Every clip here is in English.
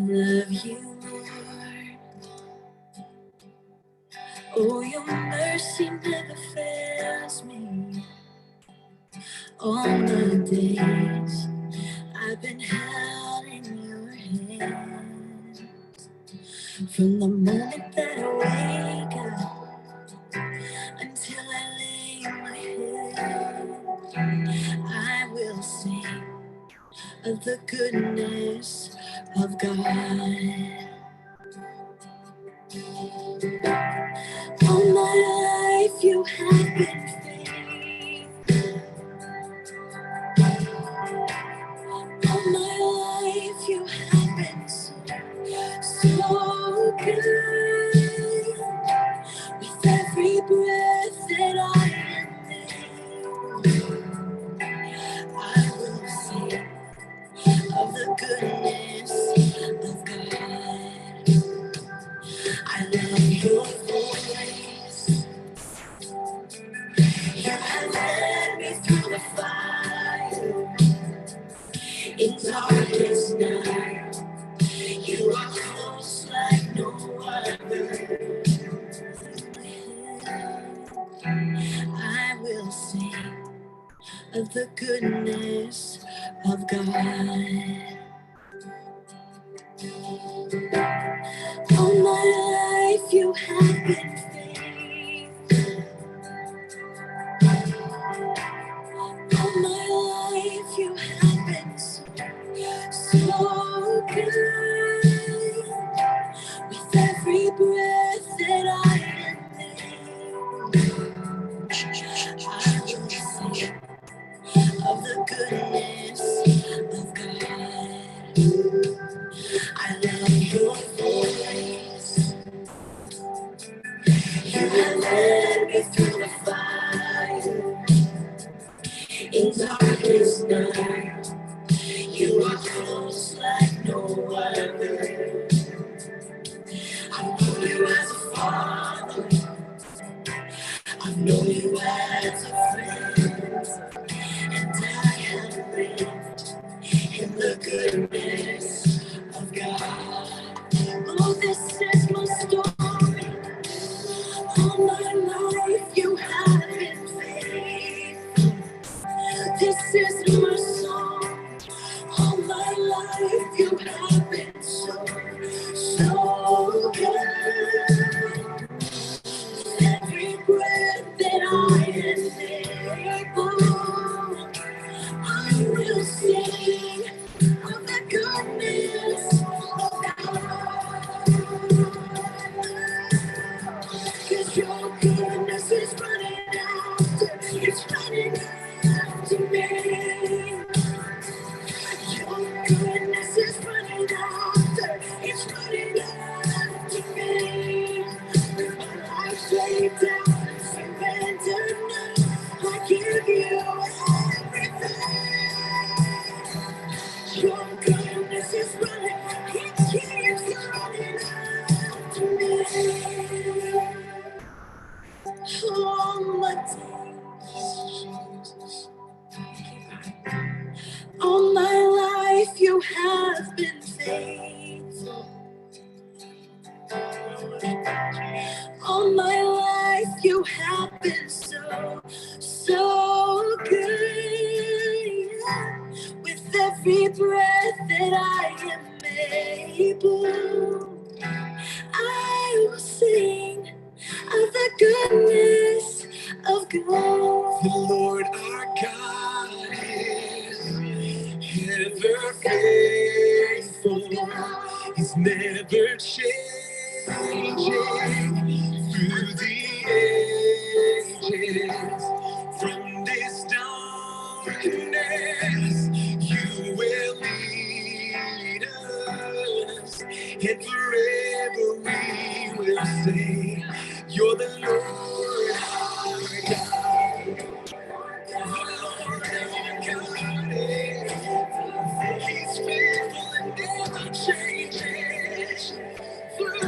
love you, Lord. Oh, your mercy never fails me. All my days I've been held in your hands. From the moment that I wake up until I lay my head, I will sing of the goodness of God. All my life you have been faithful. All my life you have been so good. With every breath that I am able, I will sing of the goodness of God. I love your voice. You have led me through the fire. In darkest night, you are close like no other. I will sing of the goodness of God. All my life you have been faithful. All my life you have been so good. With every breath that I am able, I will sing of the goodness of God. I love your voice. You have led me through the fire. In darkest night, you are close like no other. I know you as a father. I know you as a friend. And I have lived in the goodness of God. Oh, this is my story. All my life you have been faithful. This is my song. All my life you have been so good. Every breath that I am able, I will sing of the goodness of God. 'Cause your goodness is running after, it's running after me. Your goodness is running after, it's running after me. With my life laid down and surrendered now, I give you everything. Your goodness is running, it keeps running after me. All my days, all my life you have been faithful. All my life you have been so good. With every breath that I am able, I will sing of the goodness of God. The Lord our God is ever faithful. He's never changing through the ages. From this darkness, you will lead us, and forever we will say, you're the Lord our God. The Lord our God, He's faithful and never changes. Through the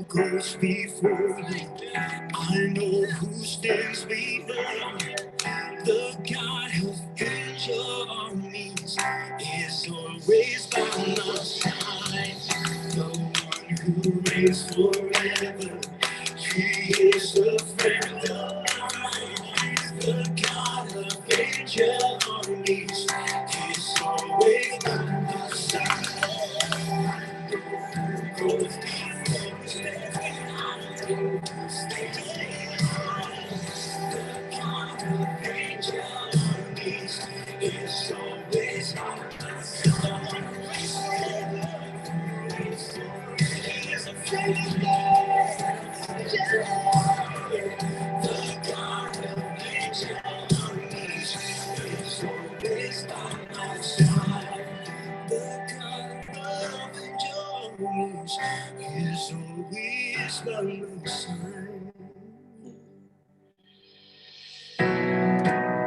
Goes before you, I know who stands behind. The God who fills your armies is always by my side. The one who reigns forever, He is the friend of mine. The God of angel armies is always by my side. Goes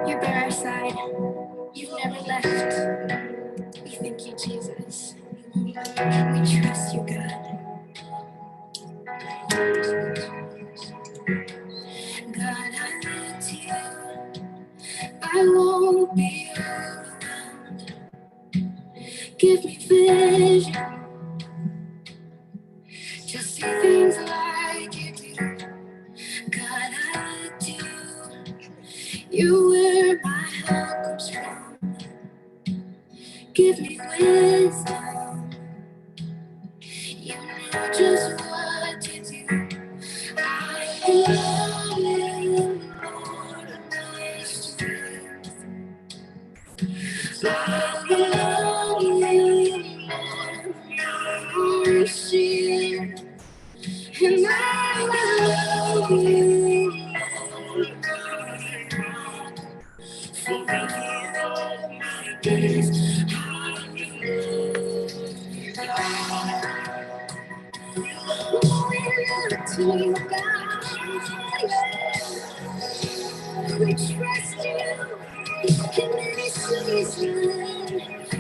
You're by our side. You've never left. We thank you, Jesus. We trust you, God. God, I look to you. I won't be overwhelmed. Give me vision to see things like you do. God, I look to you. You where my help comes from. Give me wisdom. You know just what to do. I love you, Lord, of my strength. I love you, Lord, mercy. And I love you, Lord, forever all my days. To you, God, we trust you in any season.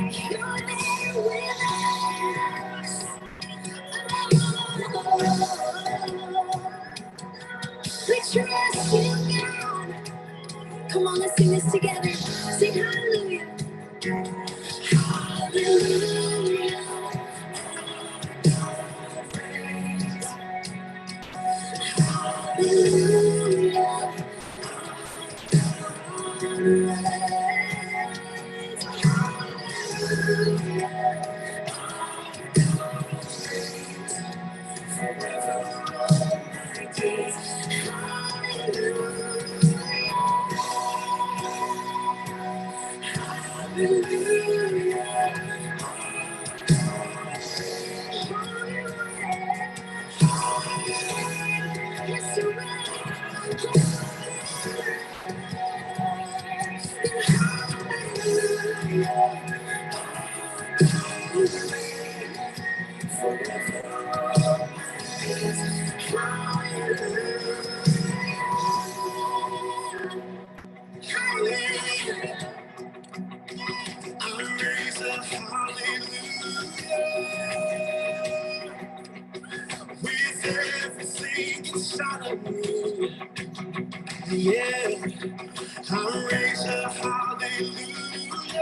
You're there with us. We trust you, God. Come on, let's sing this together. Sing hallelujah. Hallelujah. Hallelujah. With everything inside of me, yeah, I raise a hallelujah,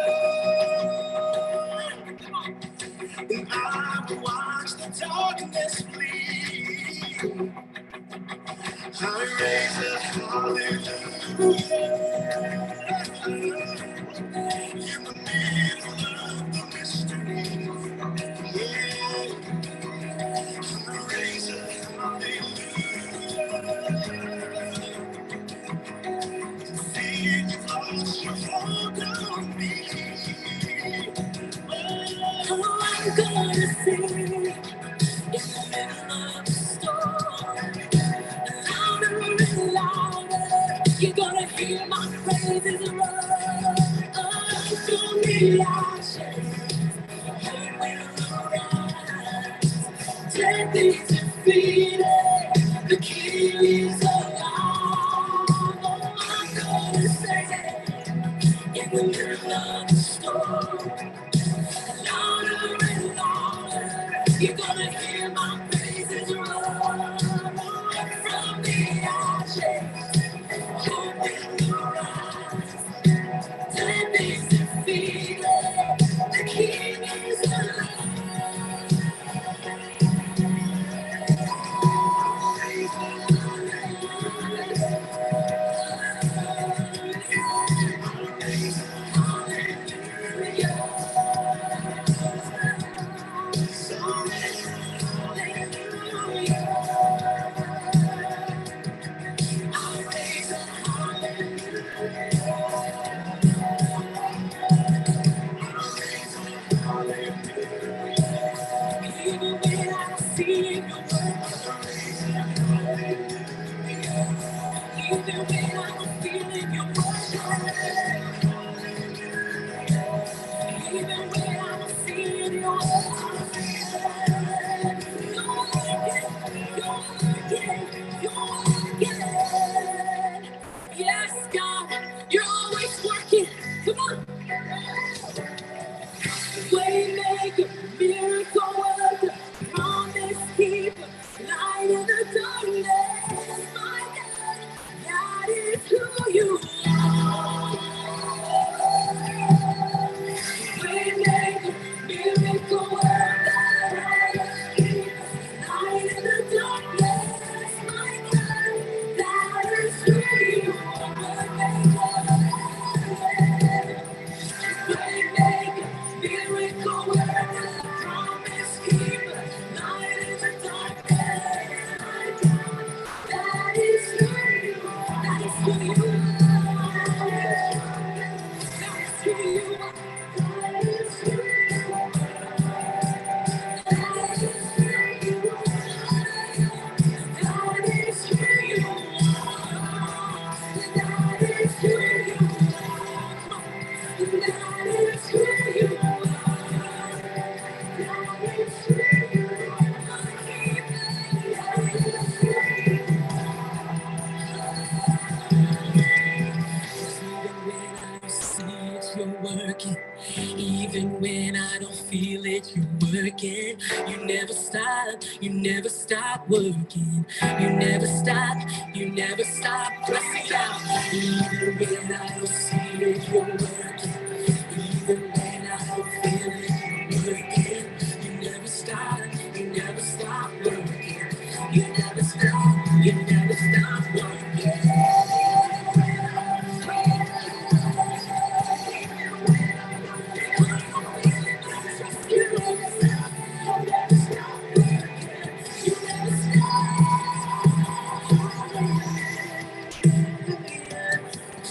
and I will watch the darkness flee. I raise a hallelujah in the middle of the mystery, yeah, I raise a oh, I'm gonna sing in the middle of the storm. hear my praises rise from the ashes. Hope will arise. Death is defeated. The King is alive. Oh, I'm gonna say in the middle of the storm, louder and louder, you're gonna hear my praises roar from the ashes. Hope will arise. Death is defeated. The King is alive. Even when I see you, even when I'm feeling your worship, even when I'm seeing your worship. Yes, God, you're always working. Come on. Waymaker, miracle worker, promise keeper, light in the darkness, my God, that is who you are. Waymaker, miracle worker, promise keeper, light in the darkness, my God, that is who you are. Miracle worker, promise keeper, light in the darkness, my God, that is who you are. That is who you are. That is who you are. That is who you are. That is who you are. That is who you are. That is who you are. That is who you are. That is who you working, even when I don't feel it, you're working. You never stop working. You never stop pressing out. Even when I don't see it, you're working. Even when I don't feel it, you're working. You never stop working. You never stop working.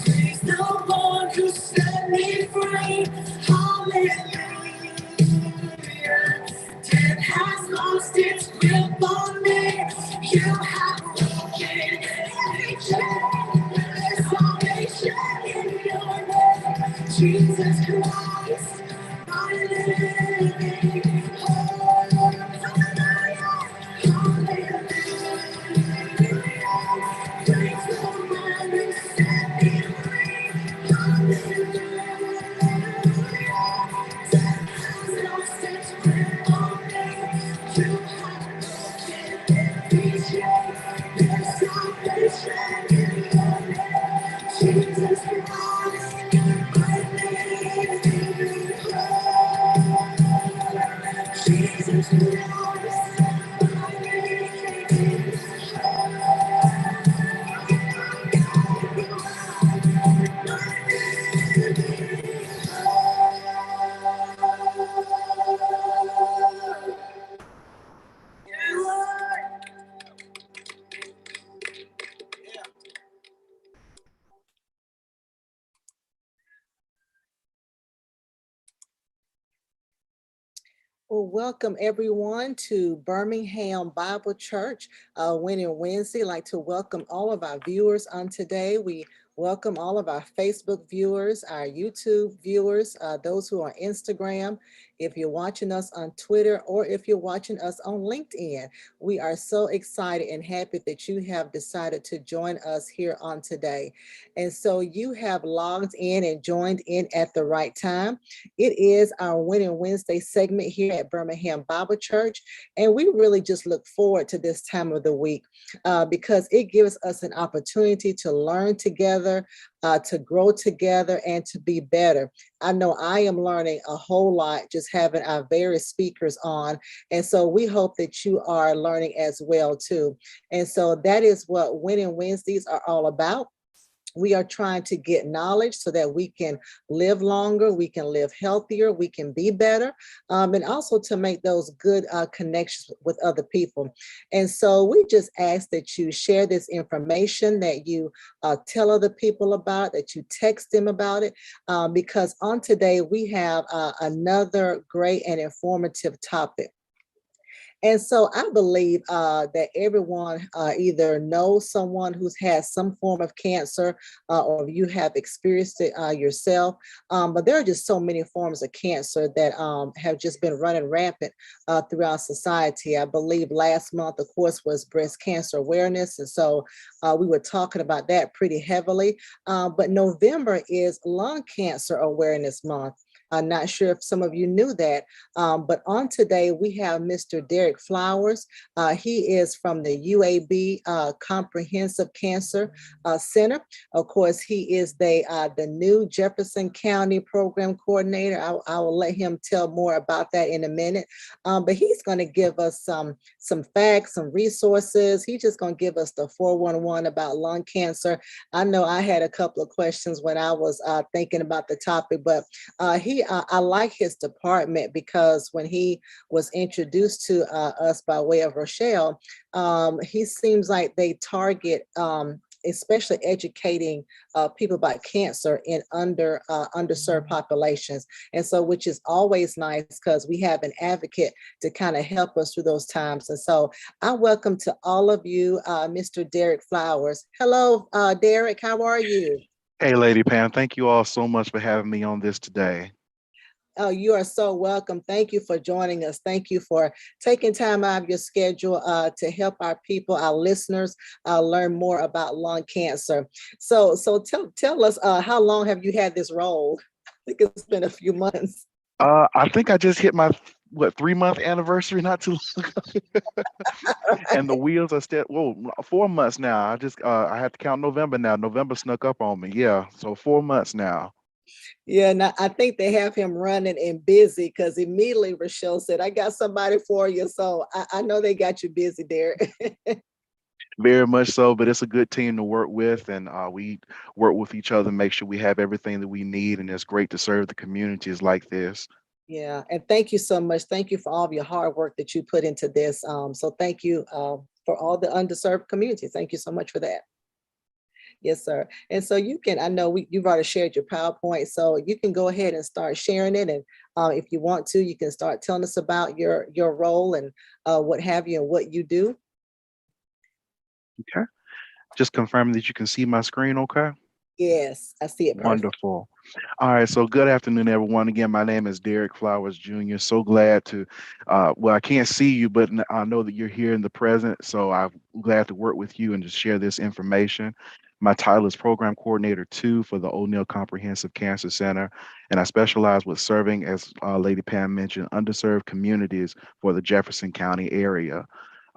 He's the one who set me free. Hallelujah. Death has lost its grip on me. You have broken every chain. There's salvation in your name. Jesus Christ, my living hope. Hallelujah. Praise the one who set me free. Hallelujah. Death has lost its grip on me. You have broken every chain. There's salvation in your name. Jesus Christ, my living hope. Jesus Christ, my living Well, welcome everyone to Birmingham Bible Church Winning Wednesday. I'd like to welcome all of our viewers on today. We Welcome all of our Facebook viewers, our YouTube viewers, those who are on Instagram. If you're watching us on Twitter or if you're watching us on LinkedIn, we are so excited and happy that you have decided to join us here on today. And so you have logged in and joined in at the right time. It is our Winning Wednesday segment here at Birmingham Bible Church. And we really just look forward to this time of the week because it gives us an opportunity to learn together, to grow together, and to be better. I know I am learning a whole lot just having our various speakers on. And so we hope that you are learning as well too. And so that is what Winning Wednesdays are all about. We are trying to get knowledge so that we can live longer, we can live healthier, we can be better, and also to make those good connections with other people. And so we just ask that you share this information, that you tell other people about, that you text them about it, because on today we have another great and informative topic. And so I believe that everyone either knows someone who's had some form of cancer or you have experienced it yourself. But there are just so many forms of cancer that have just been running rampant throughout society. I believe last month, of course, was breast cancer awareness. And so we were talking about that pretty heavily. But November is lung cancer awareness month. I'm not sure if some of you knew that, but on today we have Mr. Derek Flowers. He is from the UAB Comprehensive Cancer Center. Of course, he is the new Jefferson County Program Coordinator. I will let him tell more about that in a minute, but he's going to give us some facts, some resources. He's just going to give us the 411 about lung cancer. I know I had a couple of questions when I was thinking about the topic, but I like his department because when he was introduced to us by way of Rochelle, he seems like they target especially educating people about cancer in underserved populations. And so, which is always nice because we have an advocate to kind of help us through those times. And so I welcome to all of you, Mr. Derek Flowers. Hello, Derek, how are you? Hey, Lady Pam, thank you all so much for having me on this today. Oh, you are so welcome. Thank you for joining us. Thank you for taking time out of your schedule to help our people, our listeners, learn more about lung cancer. So tell us, how long have you had this role? I think it's been a few months. I think I just hit my 3 month anniversary not too long ago, and the wheels are still 4 months now. I have to count November now. November snuck up on me. Yeah, so 4 months now. Yeah, and I think they have him running and busy because immediately Rochelle said, I got somebody for you. So I know they got you busy there. Very much so, but it's a good team to work with, and we work with each other, make sure we have everything that we need, and it's great to serve the communities like this. Yeah, and thank you so much. Thank you for all of your hard work that you put into this. So thank you for all the underserved communities. Thank you so much for that. Yes, sir. And so you can, I know you've already shared your PowerPoint, so you can go ahead and start sharing it. And if you want to, you can start telling us about your role and what have you and what you do. Okay, just confirming that you can see my screen. Okay. Yes, I see it perfect. Wonderful. All right, so good afternoon, everyone. Again, my name is Derek Flowers Jr. So glad to, I can't see you, but I know that you're here in the present. So I'm glad to work with you and to share this information. My title is Program Coordinator 2 for the O'Neill Comprehensive Cancer Center, and I specialize with serving, as Lady Pam mentioned, underserved communities for the Jefferson County area.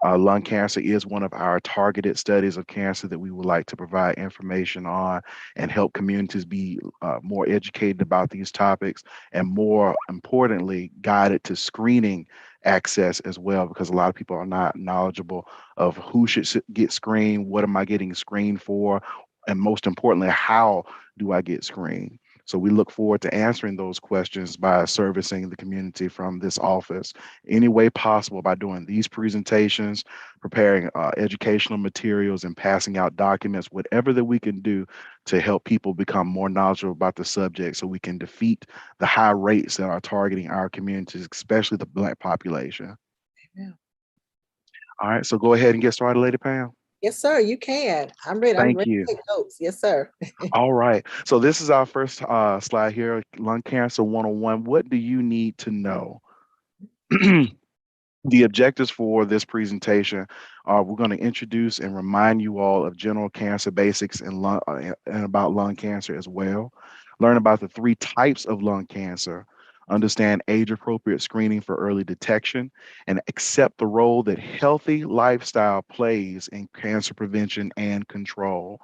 Lung cancer is one of our targeted studies of cancer that we would like to provide information on and help communities be more educated about these topics and, more importantly, guided to screening access as well, because a lot of people are not knowledgeable of who should get screened, what am I getting screened for, and most importantly, how do I get screened? So we look forward to answering those questions by servicing the community from this office any way possible by doing these presentations, preparing educational materials, and passing out documents, whatever that we can do to help people become more knowledgeable about the subject so we can defeat the high rates that are targeting our communities, especially the Black population. Yeah. All right, so go ahead and get started, Lady Pam. Yes, sir, you can. I'm ready. I'm Thank ready you. to take notes. Yes, sir. All right. So this is our first slide here, Lung Cancer 101. What do you need to know? The objectives for this presentation are we're going to introduce and remind you all of general cancer basics and about lung cancer as well. Learn about the three types of lung cancer, understand age appropriate screening for early detection, and accept the role that healthy lifestyle plays in cancer prevention and control.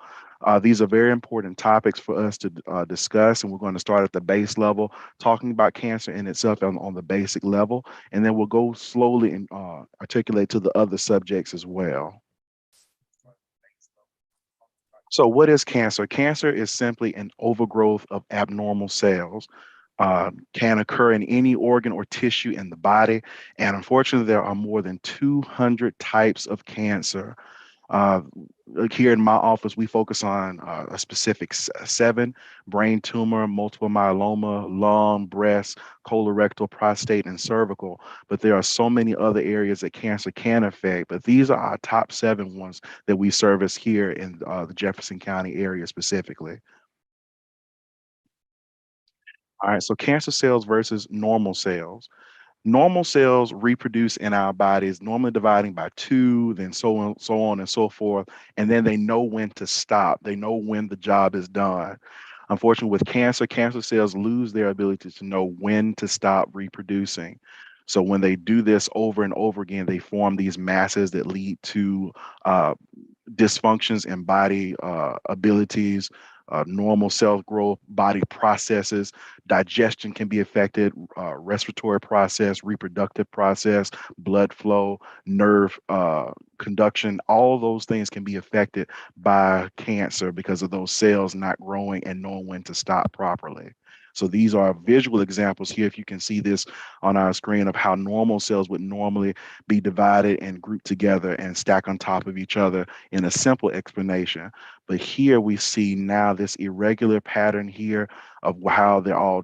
These are very important topics for us to discuss, and we're going to start at the base level, talking about cancer in itself on the basic level, and then we'll go slowly and articulate to the other subjects as well. So what is cancer? Cancer is simply an overgrowth of abnormal cells. Can occur in any organ or tissue in the body. And unfortunately, there are more than 200 types of cancer. Uh, like here in my office, we focus on a specific seven: brain tumor, multiple myeloma, lung, breast, colorectal, prostate, and cervical. But there are so many other areas that cancer can affect. But these are our top seven ones that we service here in the Jefferson County area specifically. All right, so cancer cells versus normal cells. Normal cells reproduce in our bodies, normally dividing by two, then so on and so forth. And then they know when to stop. They know when the job is done. Unfortunately, with cancer, cancer cells lose their ability to know when to stop reproducing. So when they do this over and over again, they form these masses that lead to uh, dysfunctions in body abilities, normal cell growth, body processes, digestion can be affected, respiratory process, reproductive process, blood flow, nerve conduction, all those things can be affected by cancer because of those cells not growing and knowing when to stop properly. So these are visual examples here, if you can see this on our screen, of how normal cells would normally be divided and grouped together and stack on top of each other in a simple explanation. But here we see now this irregular pattern here of how they're all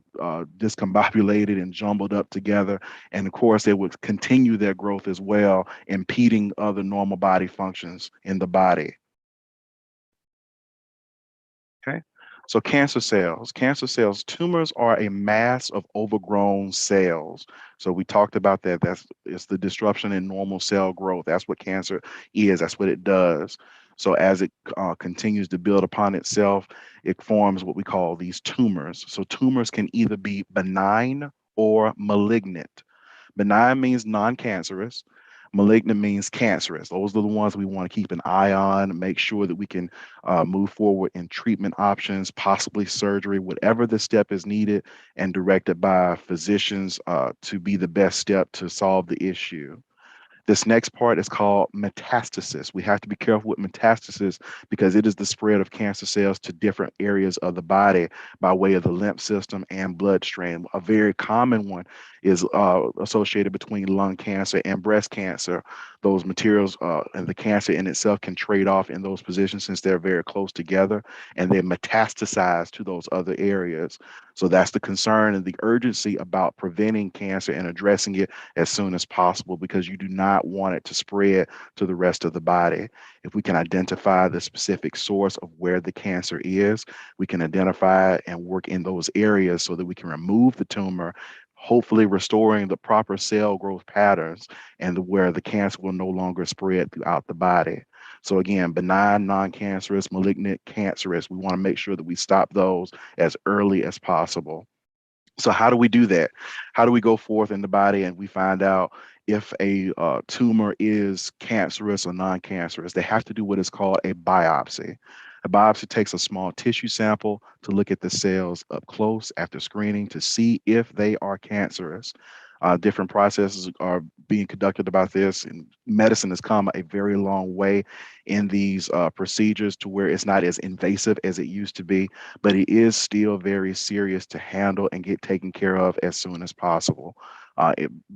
discombobulated and jumbled up together. And of course, they would continue their growth as well, impeding other normal body functions in the body. Okay. So cancer cells, tumors are a mass of overgrown cells. So we talked about that. It's the disruption in normal cell growth. That's what cancer is. That's what it does. So as it continues to build upon itself, it forms what we call these tumors. So tumors can either be benign or malignant. Benign means non-cancerous. Malignant means cancerous. Those are the ones we want to keep an eye on, make sure that we can move forward in treatment options, possibly surgery, whatever the step is needed and directed by physicians to be the best step to solve the issue. This next part is called metastasis. We have to be careful with metastasis because it is the spread of cancer cells to different areas of the body by way of the lymph system and bloodstream. A very common one is associated between lung cancer and breast cancer. Those materials and the cancer in itself can trade off in those positions since they're very close together, and they metastasize to those other areas. So that's the concern and the urgency about preventing cancer and addressing it as soon as possible, because you do not want it to spread to the rest of the body. If we can identify the specific source of where the cancer is, we can identify it and work in those areas so that we can remove the tumor, hopefully restoring the proper cell growth patterns and where the cancer will no longer spread throughout the body. So again, benign, non-cancerous, malignant, cancerous, we want to make sure that we stop those as early as possible. So how do we do that? How do we go forth in the body and we find out if a tumor is cancerous or non-cancerous? They have to do what is called a biopsy. A biopsy takes a small tissue sample to look at the cells up close after screening to see if they are cancerous. Different processes are being conducted about this, and medicine has come a very long way in these procedures to where it's not as invasive as it used to be, but it is still very serious to handle and get taken care of as soon as possible.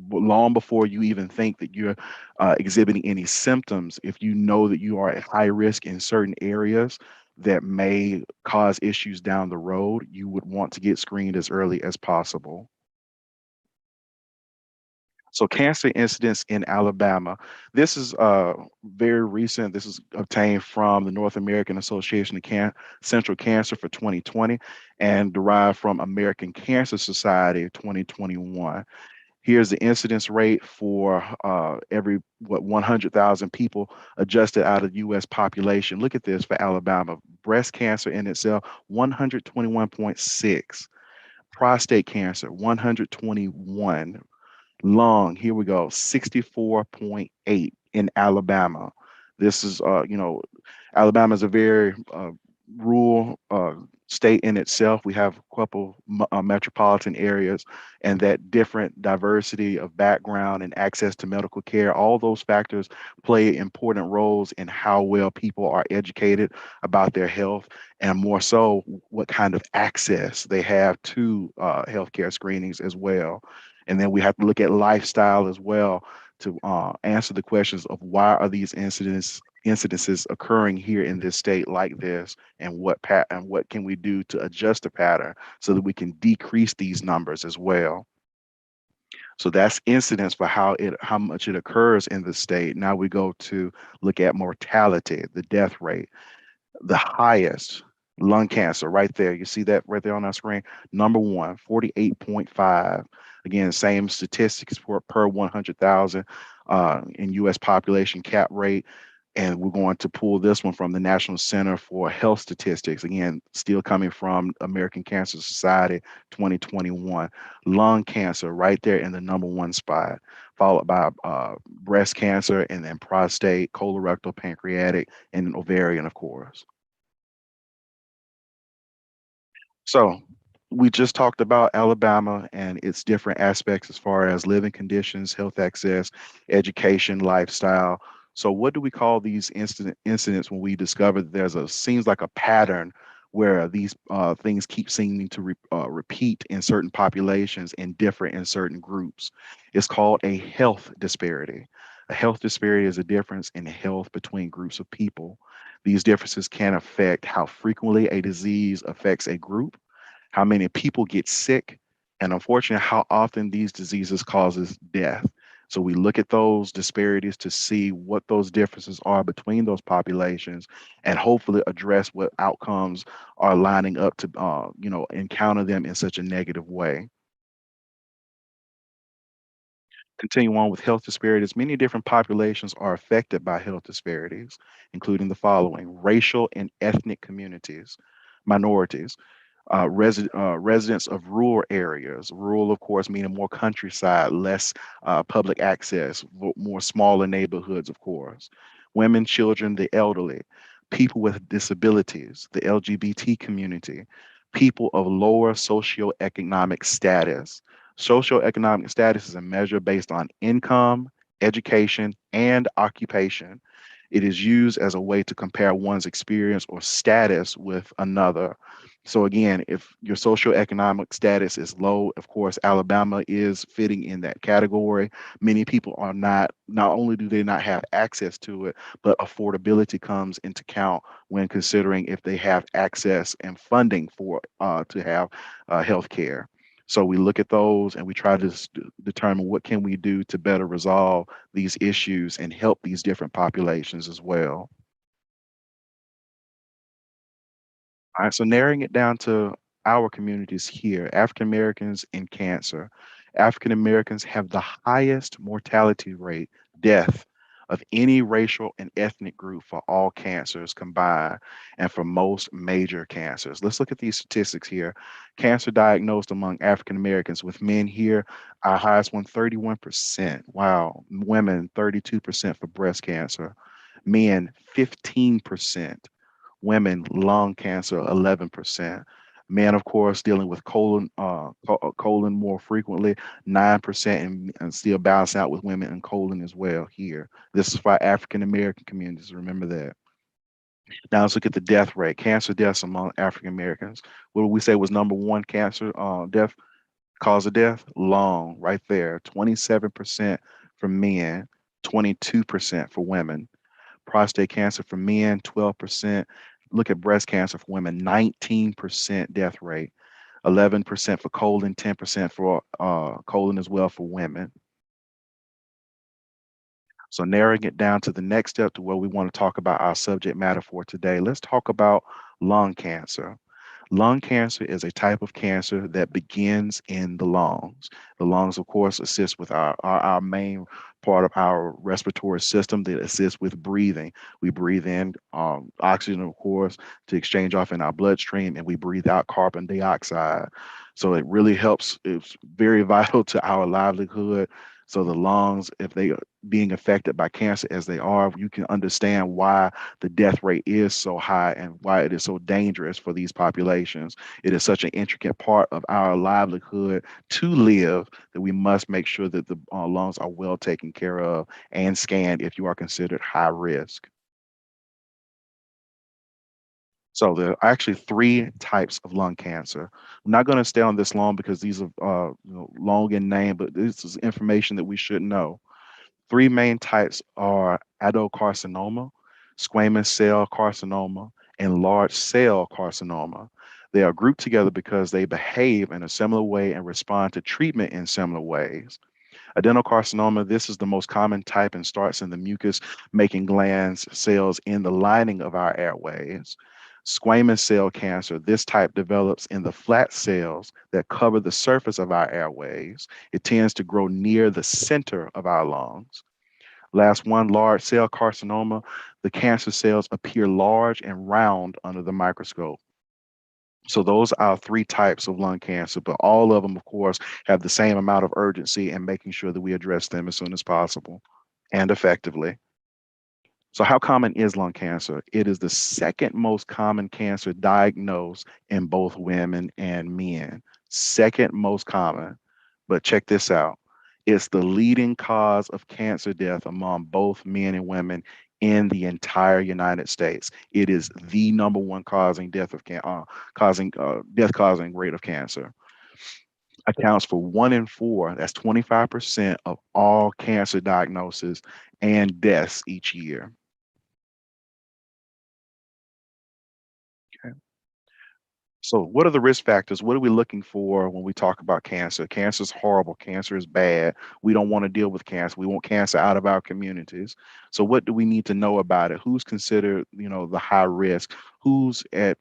Long before you even think that you're exhibiting any symptoms, if you know that you are at high risk in certain areas that may cause issues down the road, you would want to get screened as early as possible. So cancer incidence in Alabama. This is very recent. This is obtained from the North American Association of Central Cancer for 2020 and derived from American Cancer Society 2021. Here's the incidence rate for every 100,000 people adjusted out of the U.S. population. Look at this for Alabama. Breast cancer in itself, 121.6. Prostate cancer, 121. Lung, here we go, 64.8 in Alabama. This is, Alabama is a very rural state in itself. We have a couple metropolitan areas, and that different diversity of background and access to medical care, all those factors play important roles in how well people are educated about their health, and more so, what kind of access they have to healthcare screenings as well. And then we have to look at lifestyle as well to answer the questions of why are these incidences occurring here in this state like this, and what can we do to adjust the pattern so that we can decrease these numbers as well. So that's incidence for how much it occurs in the state. Now we go to look at mortality, the death rate. The highest, lung cancer, right there. You see that right there on our screen? Number one, 48.5. Again, same statistics for per 100,000 in US population cap rate. And we're going to pull this one from the National Center for Health Statistics. Again, still coming from American Cancer Society 2021. Lung cancer right there in the number one spot, followed by breast cancer, and then prostate, colorectal, pancreatic, and ovarian, of course. So we just talked about Alabama and its different aspects as far as living conditions, health access, education, lifestyle. So what do we call these incidents when we discover that seems like a pattern where these things keep seeming to repeat in certain populations and differ in certain groups? It's called a health disparity. A health disparity is a difference in health between groups of people. These differences can affect how frequently a disease affects a group, how many people get sick, and unfortunately, how often these diseases causes death. So we look at those disparities to see what those differences are between those populations, and hopefully address what outcomes are lining up to, encounter them in such a negative way. Continue on with health disparities. Many different populations are affected by health disparities, including the following: racial and ethnic communities, minorities, residents of rural areas. Rural, of course, meaning more countryside, less public access, more smaller neighborhoods, of course. Women, children, the elderly, people with disabilities, the LGBT community, people of lower socioeconomic status. Socioeconomic status is a measure based on income, education, and occupation. It is used as a way to compare one's experience or status with another. So again, if your socioeconomic status is low, of course, Alabama is fitting in that category. Many people are not only do they not have access to it, but affordability comes into count when considering if they have access and funding for to have health care. So we look at those and we try to determine what can we do to better resolve these issues and help these different populations as well. All right, so narrowing it down to our communities here, African Americans in cancer. African Americans have the highest mortality rate, death, of any racial and ethnic group for all cancers combined and for most major cancers. Let's look at these statistics here. Cancer diagnosed among African Americans, with men here, our highest one, 31%. Wow. Women, 32% for breast cancer. Men, 15%. Women, lung cancer, 11%. Men, of course, dealing with colon more frequently, 9%, and still balance out with women and colon as well here. This is for African American communities. Remember that. Now let's look at the death rate. Cancer deaths among African Americans. What do we say was number one cancer death cause of death? Lung, right there. 27% for men, 22% for women. Prostate cancer for men, 12%. Look at breast cancer for women, 19% death rate, 11% for colon, 10% for colon as well for women. So narrowing it down to the next step to where we want to talk about our subject matter for today, let's talk about lung cancer. Lung cancer is a type of cancer that begins in the lungs. The lungs, of course, assist with our main part of our respiratory system that assists with breathing. We breathe in oxygen, of course, to exchange off in our bloodstream, and we breathe out carbon dioxide. So it really helps. It's very vital to our livelihood. So the lungs, if they are being affected by cancer as they are, you can understand why the death rate is so high and why it is so dangerous for these populations. It is such an intricate part of our livelihood to live that we must make sure that the lungs are well taken care of and scanned if you are considered high risk. So there are actually three types of lung cancer. I'm not going to stay on this long because these are long in name, but this is information that we should know. Three main types are adenocarcinoma, squamous cell carcinoma, and large cell carcinoma. They are grouped together because they behave in a similar way and respond to treatment in similar ways. Adenocarcinoma, this is the most common type and starts in the mucus making glands cells in the lining of our airways. Squamous cell cancer, this type develops in the flat cells that cover the surface of our airways. It tends to grow near the center of our lungs. Last one, large cell carcinoma. The cancer cells appear large and round under the microscope. So those are three types of lung cancer, but all of them, of course, have the same amount of urgency in making sure that we address them as soon as possible and effectively. So how common is lung cancer? It is the second most common cancer diagnosed in both women and men. Second most common. But check this out. It's the leading cause of cancer death among both men and women in the entire United States. It is the number one causing death of causing death causing rate of cancer. Accounts for 1 in 4. That's 25% of all cancer diagnoses and deaths each year. Okay. So, what are the risk factors? What are we looking for when we talk about cancer? Cancer is horrible. Cancer is bad. We don't want to deal with cancer. We want cancer out of our communities. So, what do we need to know about it? Who's considered, the high risk? Who's at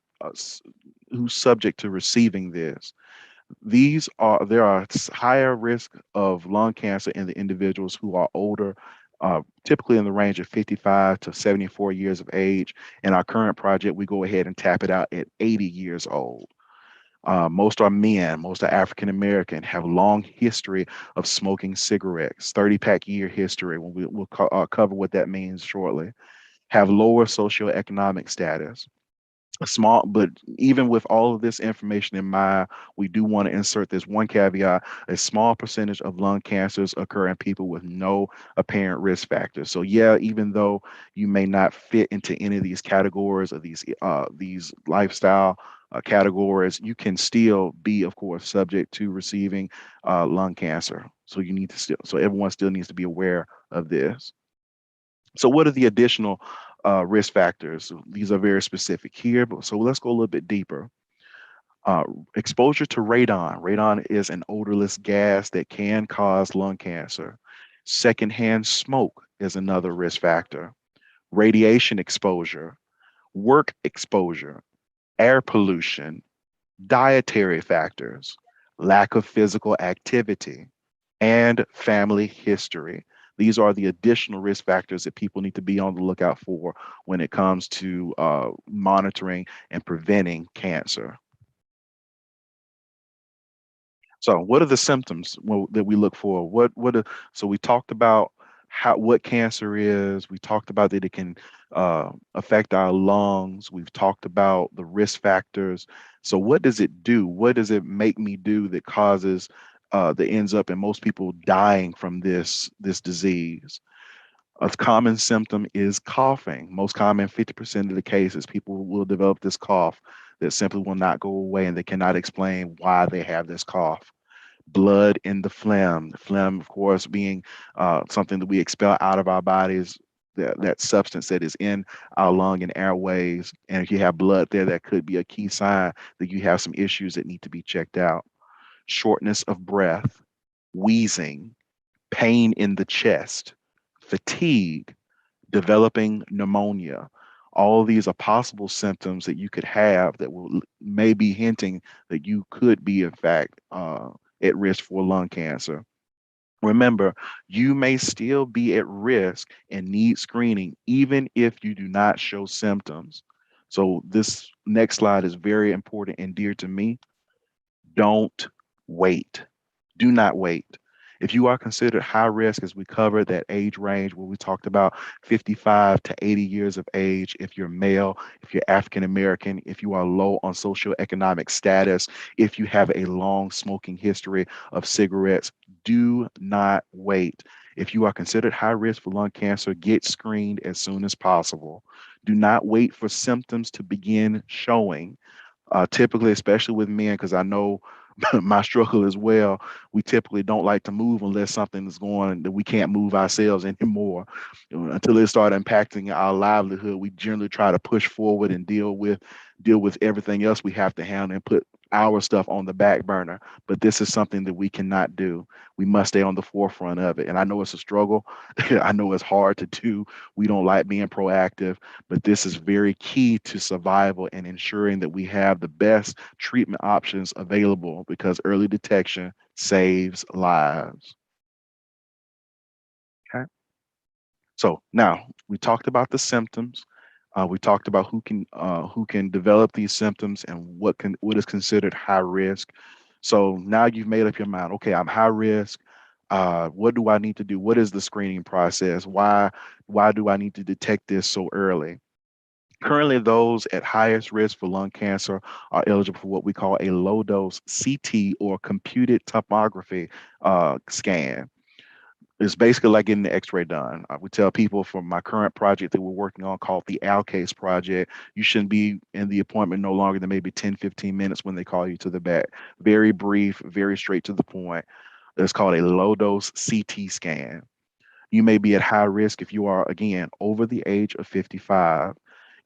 who's subject to receiving this? There are higher risk of lung cancer in the individuals who are older, typically in the range of 55 to 74 years of age. In our current project, we go ahead and tap it out at 80 years old. Most are men, most are African American, have long history of smoking cigarettes, 30-pack year history. We'll cover what that means shortly. Have lower socioeconomic status. A small, but even with all of this information in mind, we do want to insert this one caveat: a small percentage of lung cancers occur in people with no apparent risk factors. So yeah, even though you may not fit into any of these categories or these lifestyle categories, you can still be, of course, subject to receiving lung cancer. So everyone still needs to be aware of this. So what are the additional risk factors? These are very specific here, but so let's go a little bit deeper. Uh, Exposure to radon. Radon is an odorless gas that can cause lung cancer. Secondhand smoke is another risk factor. Radiation exposure, work exposure, air pollution, dietary factors, lack of physical activity, and family history. These are the additional risk factors that people need to be on the lookout for when it comes to monitoring and preventing cancer. So, what are the symptoms that we look for? So we talked about what cancer is. We talked about that it can affect our lungs. We've talked about the risk factors. So, what does it do? What does it make me do that causes that ends up in most people dying from this disease? A common symptom is coughing. Most common, 50% of the cases, people will develop this cough that simply will not go away, and they cannot explain why they have this cough. Blood in the phlegm. The phlegm, of course, being something that we expel out of our bodies, that substance that is in our lung and airways. And if you have blood there, that could be a key sign that you have some issues that need to be checked out. Shortness of breath, wheezing, pain in the chest, fatigue, developing pneumonia. All of these are possible symptoms that you could have that will may be hinting that you could be, in fact, at risk for lung cancer. Remember, you may still be at risk and need screening even if you do not show symptoms. So, this next slide is very important and dear to me. Don't wait. Do not wait. If you are considered high risk, as we covered that age range where we talked about 55 to 80 years of age, if you're male, if you're African American, if you are low on socioeconomic status, if you have a long smoking history of cigarettes, do not wait. If you are considered high risk for lung cancer, get screened as soon as possible. Do not wait for symptoms to begin showing. Typically, especially with men, because I know my struggle as well, we typically don't like to move unless something is going that we can't move ourselves anymore. Until it start impacting our livelihood, we generally try to push forward and deal with everything else we have to handle and put our stuff on the back burner. But this is something that we cannot do. We must stay on the forefront of it. And I know it's a struggle. I know it's hard to do. We don't like being proactive, but this is very key to survival and ensuring that we have the best treatment options available, because early detection saves lives. Okay. So now we talked about the symptoms. We talked about who can develop these symptoms and what is considered high risk. So now you've made up your mind. Okay, I'm high risk. What do I need to do? What is the screening process? Why do I need to detect this so early? Currently, those at highest risk for lung cancer are eligible for what we call a low dose CT, or computed tomography scan. It's basically like getting the x-ray done. I would tell people from my current project that we're working on called the Alcase project, you shouldn't be in the appointment no longer than maybe 10, 15 minutes when they call you to the back. Very brief, very straight to the point. It's called a low dose CT scan. You may be at high risk if you are, again, over the age of 55,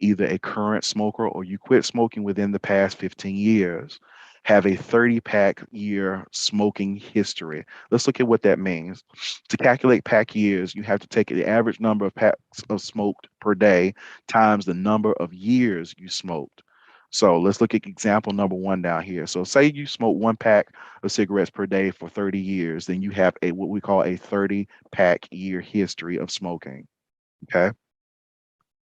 either a current smoker or you quit smoking within the past 15 years, have a 30 pack year smoking history. Let's look at what that means. To calculate pack years, you have to take the average number of packs of smoked per day times the number of years you smoked. So let's look at example number one down here. So say you smoke 1 pack of cigarettes per day for 30 years, then you have a what we call a 30 pack year history of smoking. Okay.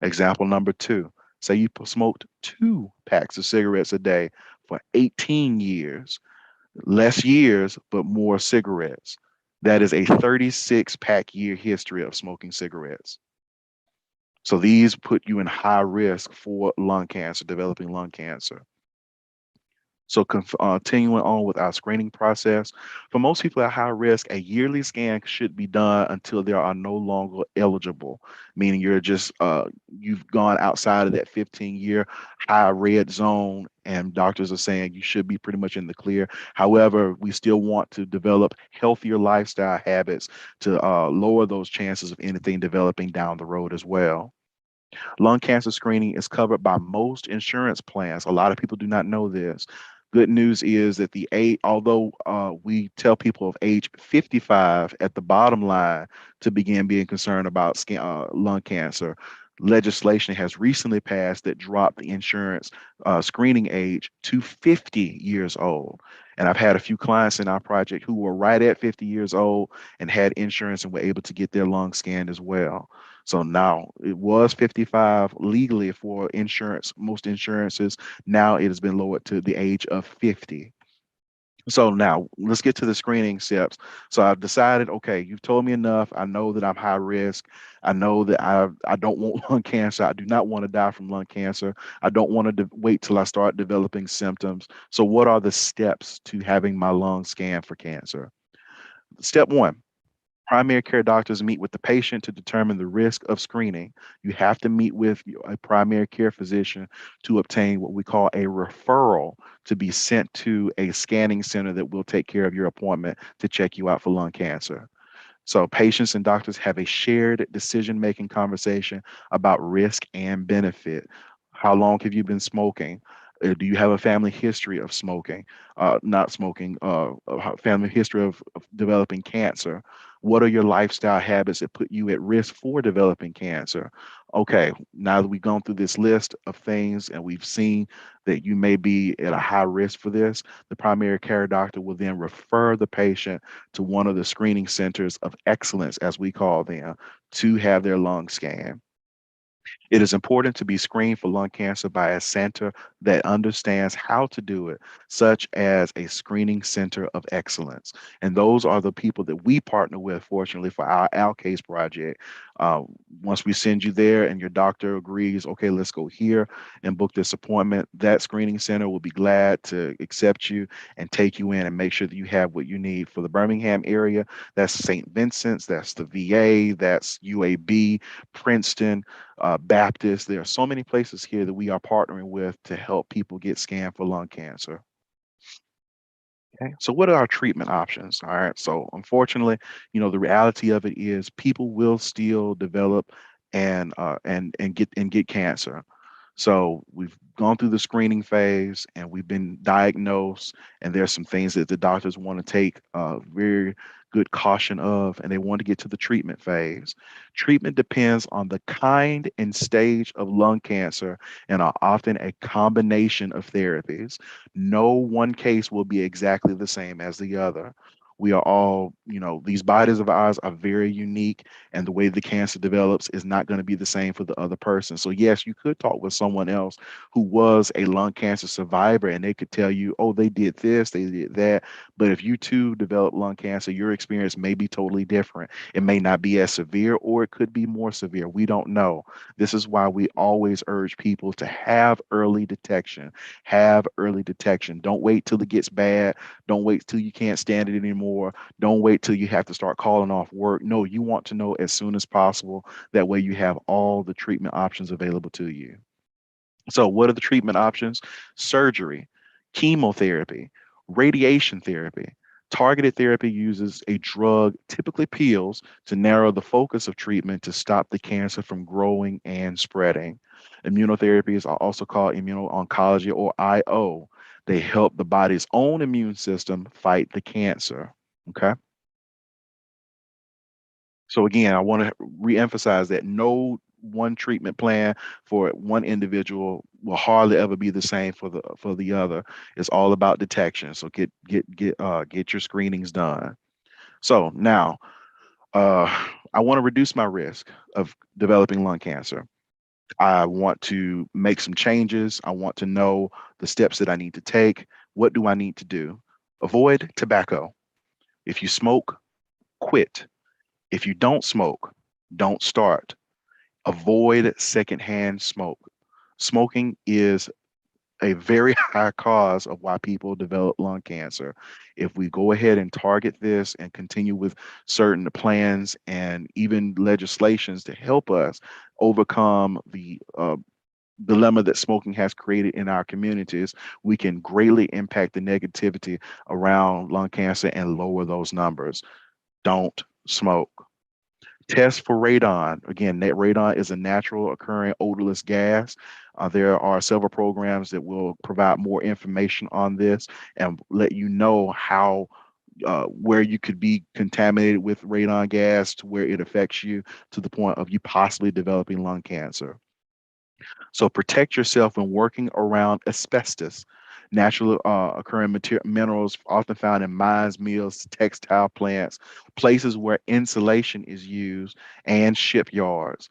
Example number two. Say you smoked 2 packs of cigarettes a day for 18 years, less years, but more cigarettes. That is a 36 pack year history of smoking cigarettes. So these put you in high risk for lung cancer, developing lung cancer. So continuing on with our screening process, for most people at high risk, a yearly scan should be done until they are no longer eligible, meaning you've gone outside of that 15-year high red zone, and doctors are saying you should be pretty much in the clear. However, we still want to develop healthier lifestyle habits to lower those chances of anything developing down the road as well. Lung cancer screening is covered by most insurance plans. A lot of people do not know this. Good news is that although we tell people of age 55 at the bottom line to begin being concerned about lung cancer, legislation has recently passed that dropped the insurance screening age to 50 years old. And I've had a few clients in our project who were right at 50 years old and had insurance and were able to get their lungs scanned as well. So now it was 55 legally for insurance, most insurances. Now it has been lowered to the age of 50. So now let's get to the screening steps. So I've decided, okay, you've told me enough. I know that I'm high risk. I know that I don't want lung cancer. I do not want to die from lung cancer. I don't want to wait till I start developing symptoms. So what are the steps to having my lung scanned for cancer? Step one, primary care doctors meet with the patient to determine the risk of screening. You have to meet with a primary care physician to obtain what we call a referral to be sent to a scanning center that will take care of your appointment to check you out for lung cancer. So patients and doctors have a shared decision-making conversation about risk and benefit. How long have you been smoking? Do you have a family history of smoking? Not smoking, a family history of developing cancer? What are your lifestyle habits that put you at risk for developing cancer? Okay, now that we've gone through this list of things and we've seen that you may be at a high risk for this, the primary care doctor will then refer the patient to one of the screening centers of excellence, as we call them, to have their lung scanned. It is important to be screened for lung cancer by a center that understands how to do it, such as a screening center of excellence. And those are the people that we partner with, fortunately, for our Alcase project. Uh, Once we send you there and your doctor agrees, okay, let's go here and book this appointment, that screening center will be glad to accept you and take you in and make sure that you have what you need. For the Birmingham area, that's St. Vincent's, that's the VA, that's UAB, Princeton, Baptist. There are so many places here that we are partnering with to help people get scanned for lung cancer. Okay, so what are our treatment options? All right, so unfortunately, the reality of it is people will still develop and get cancer. So we've gone through the screening phase and we've been diagnosed, and there's some things that the doctors want to take very good caution of, and they want to get to the treatment phase. Treatment depends on the kind and stage of lung cancer and are often a combination of therapies. No one case will be exactly the same as the other. We are all, these bodies of ours are very unique, and the way the cancer develops is not going to be the same for the other person. So yes, you could talk with someone else who was a lung cancer survivor and they could tell you, oh, they did this, they did that. But if you too develop lung cancer, your experience may be totally different. It may not be as severe, or it could be more severe. We don't know. This is why we always urge people to have early detection. Have early detection. Don't wait till it gets bad. Don't wait till you can't stand it anymore. Don't wait till you have to start calling off work. No, you want to know as soon as possible. That way you have all the treatment options available to you. So, what are the treatment options? Surgery, chemotherapy, radiation therapy. Targeted therapy uses a drug, typically pills, to narrow the focus of treatment to stop the cancer from growing and spreading. Immunotherapies are also called immuno-oncology, or IO. They help the body's own immune system fight the cancer. Okay. So again, I want to reemphasize that no one treatment plan for one individual will hardly ever be the same for the other. It's all about detection. So get your screenings done. So now, I want to reduce my risk of developing lung cancer. I want to make some changes. I want to know the steps that I need to take. What do I need to do? Avoid tobacco. If you smoke, quit. If you don't smoke, don't start. Avoid secondhand smoke. Smoking is a very high cause of why people develop lung cancer. If we go ahead and target this and continue with certain plans and even legislations to help us overcome the dilemma that smoking has created in our communities, we can greatly impact the negativity around lung cancer and lower those numbers. Don't smoke. Test for radon. Again, radon is a natural occurring odorless gas. There are several programs that will provide more information on this and let you know how where you could be contaminated with radon gas to where it affects you to the point of you possibly developing lung cancer. So protect yourself when working around asbestos. Naturally occurring minerals often found in mines, mills, textile plants, places where insulation is used, and shipyards.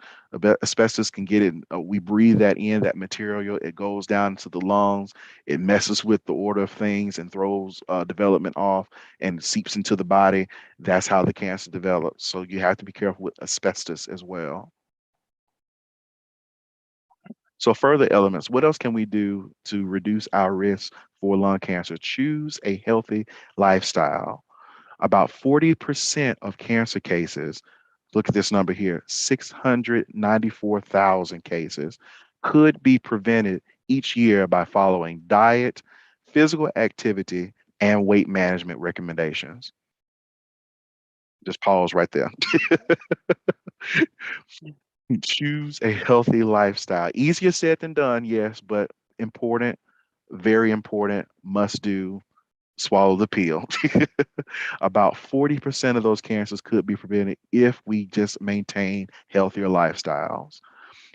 Asbestos can get it. We breathe that in, that material. It goes down into the lungs. It messes with the order of things and throws development off and seeps into the body. That's how the cancer develops. So you have to be careful with asbestos as well. So further elements, what else can we do to reduce our risk for lung cancer? Choose a healthy lifestyle. About 40% of cancer cases, look at this number here, 694,000 cases, could be prevented each year by following diet, physical activity, and weight management recommendations. Just pause right there. Choose a healthy lifestyle. Easier said than done, yes, but important, very important, must do. swallow the pill. About 40% of those cancers could be prevented if we just maintain healthier lifestyles.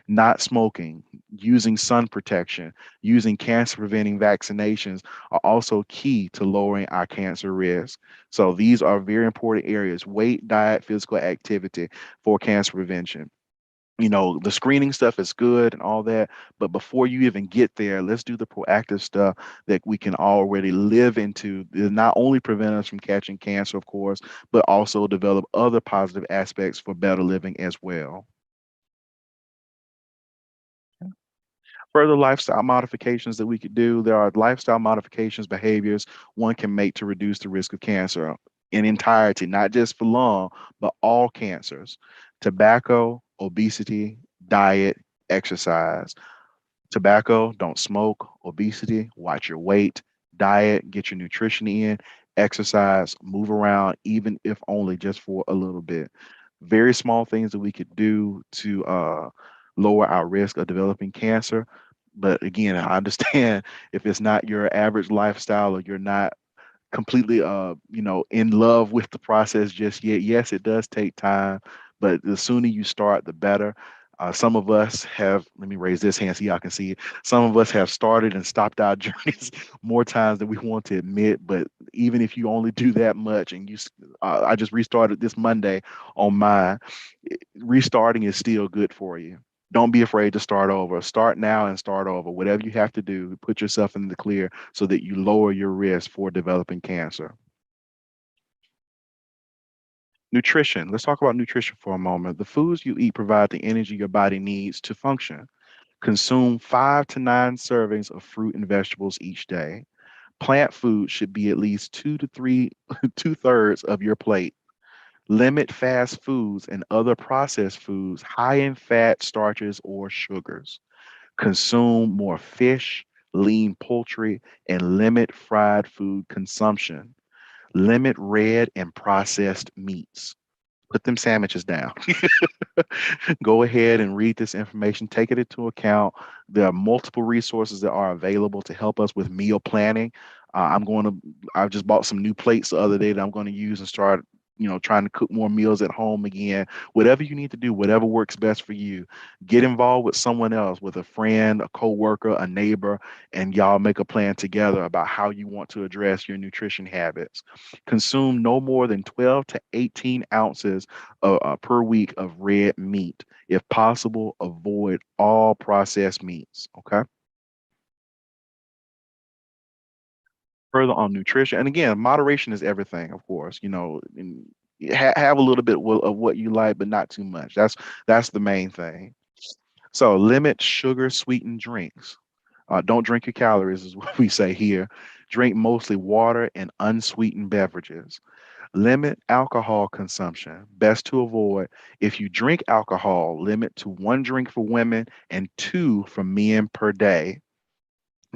Not smoking, using sun protection, using cancer preventing vaccinations are also key to lowering our cancer risk. So these are very important areas: weight, diet, physical activity for cancer prevention. The screening stuff is good and all that, but before you even get there, let's do the proactive stuff that we can already live into to not only prevent us from catching cancer, of course, but also develop other positive aspects for better living as well. Further lifestyle modifications that we could do. There are lifestyle modifications, behaviors one can make to reduce the risk of cancer in entirety, not just for lung, but all cancers: tobacco, obesity, diet, exercise. Tobacco, don't smoke; obesity, watch your weight; diet, get your nutrition in; exercise, move around, even if only just for a little bit. Very small things that we could do to lower our risk of developing cancer. But again, I understand if it's not your average lifestyle, or you're not completely in love with the process just yet. Yes, it does take time, but the sooner you start, the better. Some of us have, let me raise this hand so y'all can see it. Some of us have started and stopped our journeys more times than we want to admit. But even if you only do that much, and I just restarted this Monday on mine, restarting is still good for you. Don't be afraid to start over. Start now and start over. Whatever you have to do, put yourself in the clear so that you lower your risk for developing cancer. Nutrition. Let's talk about nutrition for a moment. The foods you eat provide the energy your body needs to function. Consume 5 to 9 servings of fruit and vegetables each day. Plant food should be at least 2 to 3, 2/3 of your plate. Limit fast foods and other processed foods high in fat, starches, or sugars. Consume more fish, lean poultry, and limit fried food consumption. Limit red and processed meats. Put them sandwiches down. Go ahead and read this information, take it into account. There are multiple resources that are available to help us with meal planning. I've just bought some new plates the other day that I'm going to use and start, trying to cook more meals at home again. Whatever you need to do, whatever works best for you, get involved with someone else, with a friend, a coworker, a neighbor, and y'all make a plan together about how you want to address your nutrition habits. Consume no more than 12 to 18 ounces per week of red meat. If possible, avoid all processed meats. Okay. Further on nutrition, and again, moderation is everything. Of course, and have a little bit of what you like, but not too much. That's the main thing. So limit sugar sweetened drinks. Don't drink your calories, is what we say here. Drink mostly water and unsweetened beverages. Limit alcohol consumption. Best to avoid. If you drink alcohol, limit to 1 drink for women and 2 for men per day.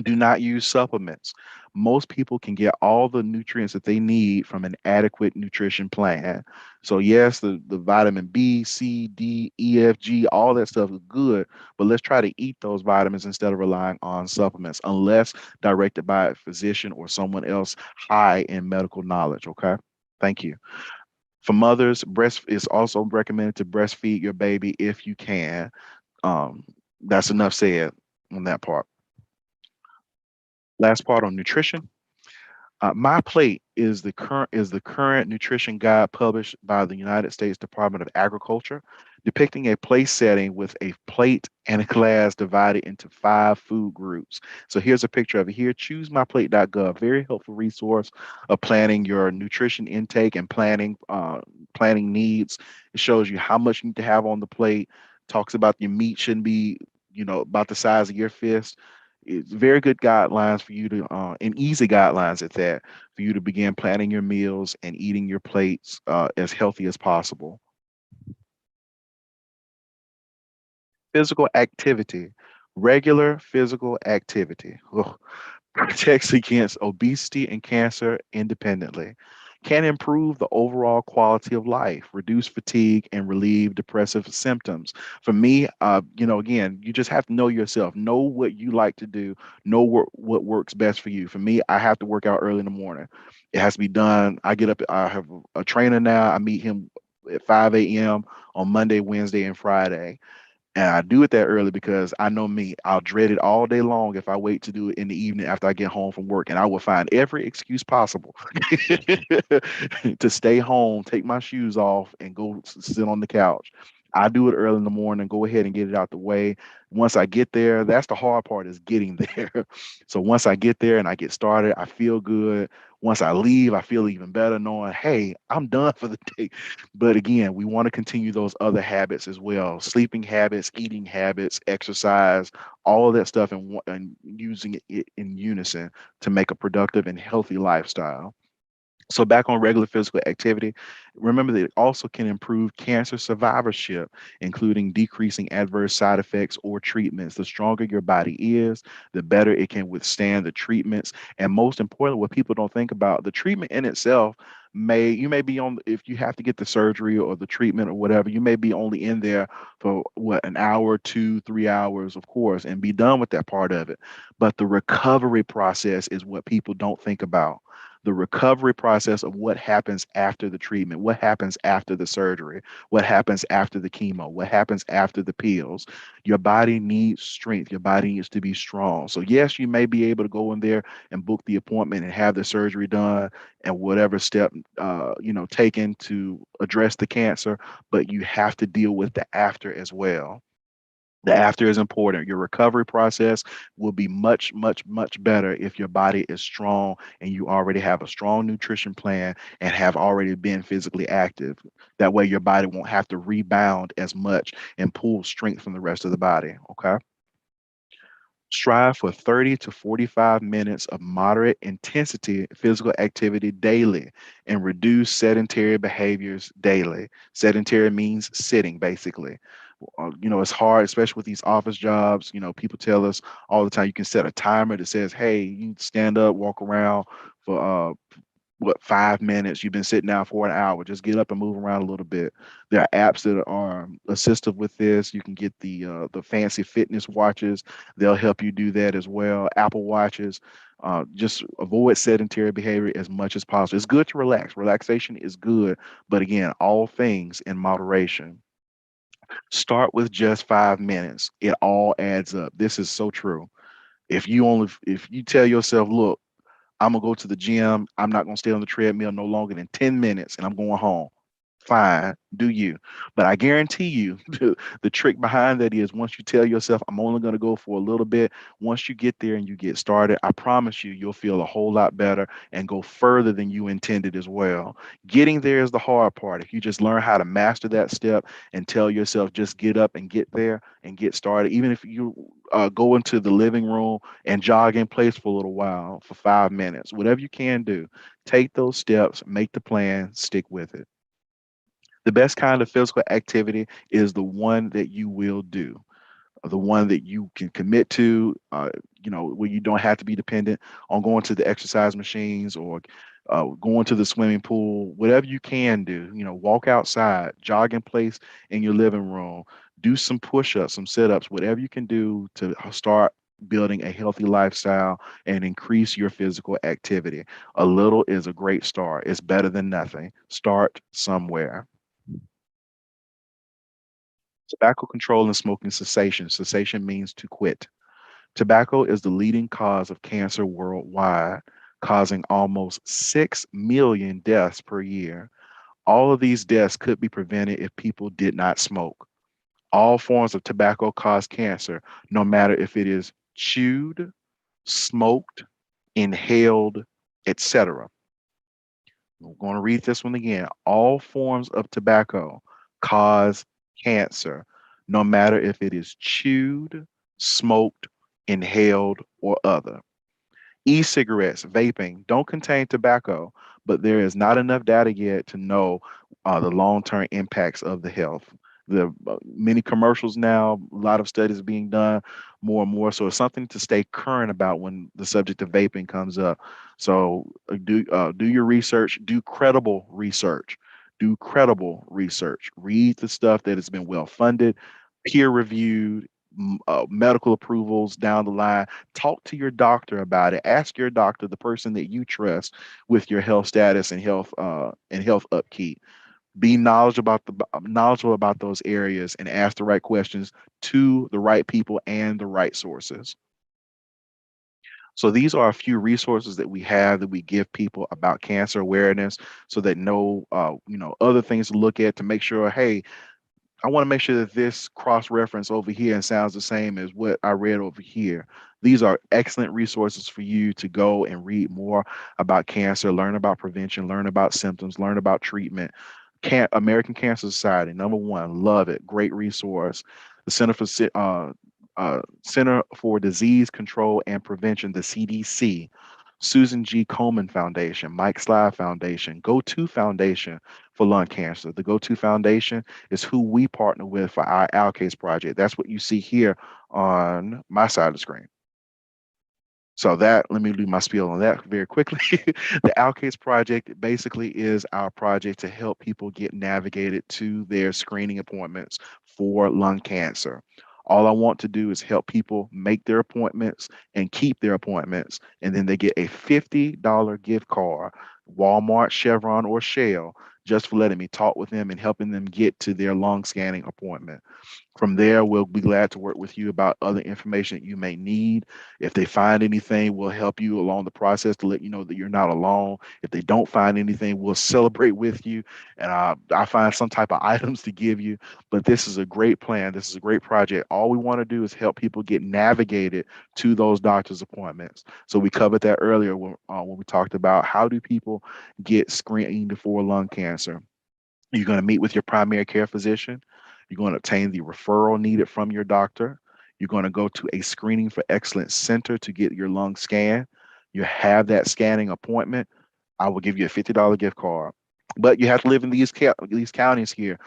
Do not use supplements. Most people can get all the nutrients that they need from an adequate nutrition plan. So, yes, the vitamin B, C, D, E, F, G, all that stuff is good, but let's try to eat those vitamins instead of relying on supplements, unless directed by a physician or someone else high in medical knowledge. Okay. Thank you. For mothers, breast is also recommended to breastfeed your baby if you can. Um, that's enough said on that part. Last part on nutrition. My Plate is the current nutrition guide published by the United States Department of Agriculture, depicting a place setting with a plate and a glass divided into 5 food groups. So here's a picture of it here. ChooseMyPlate.gov, very helpful resource of planning your nutrition intake and planning needs. It shows you how much you need to have on the plate. Talks about your meat shouldn't be, about the size of your fist. It's very good guidelines for you to, and easy guidelines at that, for you to begin planning your meals and eating your plates as healthy as possible. Physical activity, regular physical activity, protects against obesity and cancer independently. can improve the overall quality of life, reduce fatigue, and relieve depressive symptoms. For me, again, you just have to know yourself, know what you like to do, know what works best for you. For me, I have to work out early in the morning. It has to be done. I get up, I have a trainer now. I meet him at 5 a.m. on Monday, Wednesday, and Friday. And I do it that early because I know me. I'll dread it all day long if I wait to do it in the evening after I get home from work. And I will find every excuse possible to stay home, take my shoes off, and go sit on the couch. I do it early in the morning, go ahead and get it out the way. Once I get there, that's the hard part is getting there. So once I get there and I get started, I feel good. Once I leave, I feel even better knowing, hey, I'm done for the day. But again, we want to continue those other habits as well: sleeping habits, eating habits, exercise, all of that stuff, and using it in unison to make a productive and healthy lifestyle. So back on regular physical activity, remember that it also can improve cancer survivorship, including decreasing adverse side effects or treatments. The stronger your body is, the better it can withstand the treatments. And most importantly, what people don't think about, the treatment in itself you may be on, if you have to get the surgery or the treatment or whatever, you may be only in there for what, an hour, 2, 3 hours, of course, and be done with that part of it. But the recovery process is what people don't think about, the recovery process of what happens after the treatment, what happens after the surgery, what happens after the chemo, what happens after the pills. Your body needs strength. Your body needs to be strong. So yes, you may be able to go in there and book the appointment and have the surgery done and whatever step taken to address the cancer, but you have to deal with the after as well. The after is important. Your recovery process will be much, much, much better if your body is strong and you already have a strong nutrition plan and have already been physically active. That way, your body won't have to rebound as much and pull strength from the rest of the body. Okay. Strive for 30 to 45 minutes of moderate intensity physical activity daily and reduce sedentary behaviors daily. Sedentary means sitting, basically. It's hard, especially with these office jobs. People tell us all the time you can set a timer that says, hey, you stand up, walk around for 5 minutes. You've been sitting down for an hour. Just get up and move around a little bit. There are apps that are assistive with this. You can get the fancy fitness watches. They'll help you do that as well. Apple watches. Just avoid sedentary behavior as much as possible. It's good to relax. Relaxation is good, but again, all things in moderation. Start with just 5 minutes. It all adds up. This is so true. If you tell yourself, look, I'm gonna go to the gym. I'm not gonna stay on the treadmill no longer than 10 minutes and I'm going home. Fine, do you. But I guarantee you, the trick behind that is once you tell yourself, I'm only gonna go for a little bit, once you get there and you get started, I promise you, you'll feel a whole lot better and go further than you intended as well. Getting there is the hard part. If you just learn how to master that step and tell yourself, just get up and get there and get started, even if you go into the living room and jog in place for a little while for 5 minutes, whatever you can do, take those steps, make the plan, stick with it. The best kind of physical activity is the one that you will do, the one that you can commit to, where you don't have to be dependent on going to the exercise machines or going to the swimming pool. Whatever you can do, walk outside, jog in place in your living room, do some push-ups, some sit-ups, whatever you can do to start building a healthy lifestyle and increase your physical activity. A little is a great start. It's better than nothing. Start somewhere. Tobacco control and smoking cessation. Cessation means to quit. Tobacco is the leading cause of cancer worldwide, causing almost 6 million deaths per year. All of these deaths could be prevented if people did not smoke. All forms of tobacco cause cancer, no matter if it is chewed, smoked, inhaled, etc. I'm going to read this one again. All forms of tobacco cause cancer, no matter if it is chewed, smoked, inhaled, or other. E-cigarettes, vaping don't contain tobacco, but there is not enough data yet to know the long-term impacts of the health. The many commercials now, a lot of studies being done more and more. So it's something to stay current about when the subject of vaping comes up. So do your research, do credible research, do credible research. Read the stuff that has been well funded, peer reviewed, medical approvals down the line. Talk to your doctor about it. Ask your doctor, the person that you trust with your health status and health upkeep. Be knowledgeable about those areas and ask the right questions to the right people and the right sources. So these are a few resources that we have that we give people about cancer awareness, so that other things to look at to make sure, hey, I want to make sure that this cross reference over here and sounds the same as what I read over here. These are excellent resources for you to go and read more about cancer, learn about prevention, learn about symptoms, learn about treatment. American Cancer Society, number one, love it. Great resource. The Center for Disease Control and Prevention, the CDC. Susan G. Komen Foundation, Mike Sly Foundation, Go-To Foundation for lung cancer. The Go-To Foundation is who we partner with for our Alcase project. That's what you see here on my side of the screen. So let me do my spiel on that very quickly. The Alcase project basically is our project to help people get navigated to their screening appointments for lung cancer. All I want to do is help people make their appointments and keep their appointments. And then they get a $50 gift card, Walmart, Chevron, or Shell, just for letting me talk with them and helping them get to their lung scanning appointment. From there, we'll be glad to work with you about other information that you may need. If they find anything, we'll help you along the process to let you know that you're not alone. If they don't find anything, we'll celebrate with you. And I find some type of items to give you. But this is a great plan. This is a great project. All we want to do is help people get navigated to those doctor's appointments. So we covered that earlier when we talked about how do people get screened for lung cancer. You're going to meet with your primary care physician. You're going to obtain the referral needed from your doctor. You're going to go to a screening for excellence center to get your lung scan. You have that scanning appointment. I will give you a $50 gift card. But you have to live in these counties here.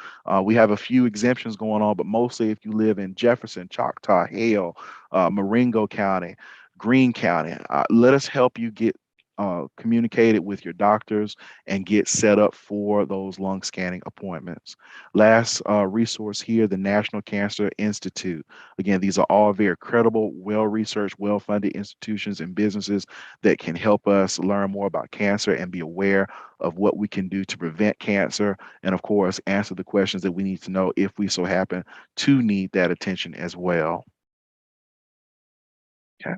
We have a few exemptions going on, but mostly if you live in Jefferson, Choctaw, Hale, Marengo County, Greene County, let us help you get communicated with your doctors and get set up for those lung scanning appointments. Last resource here, the National Cancer Institute. Again, these are all very credible, well-researched, well-funded institutions and businesses that can help us learn more about cancer and be aware of what we can do to prevent cancer, and of course, answer the questions that we need to know if we so happen to need that attention as well. Okay.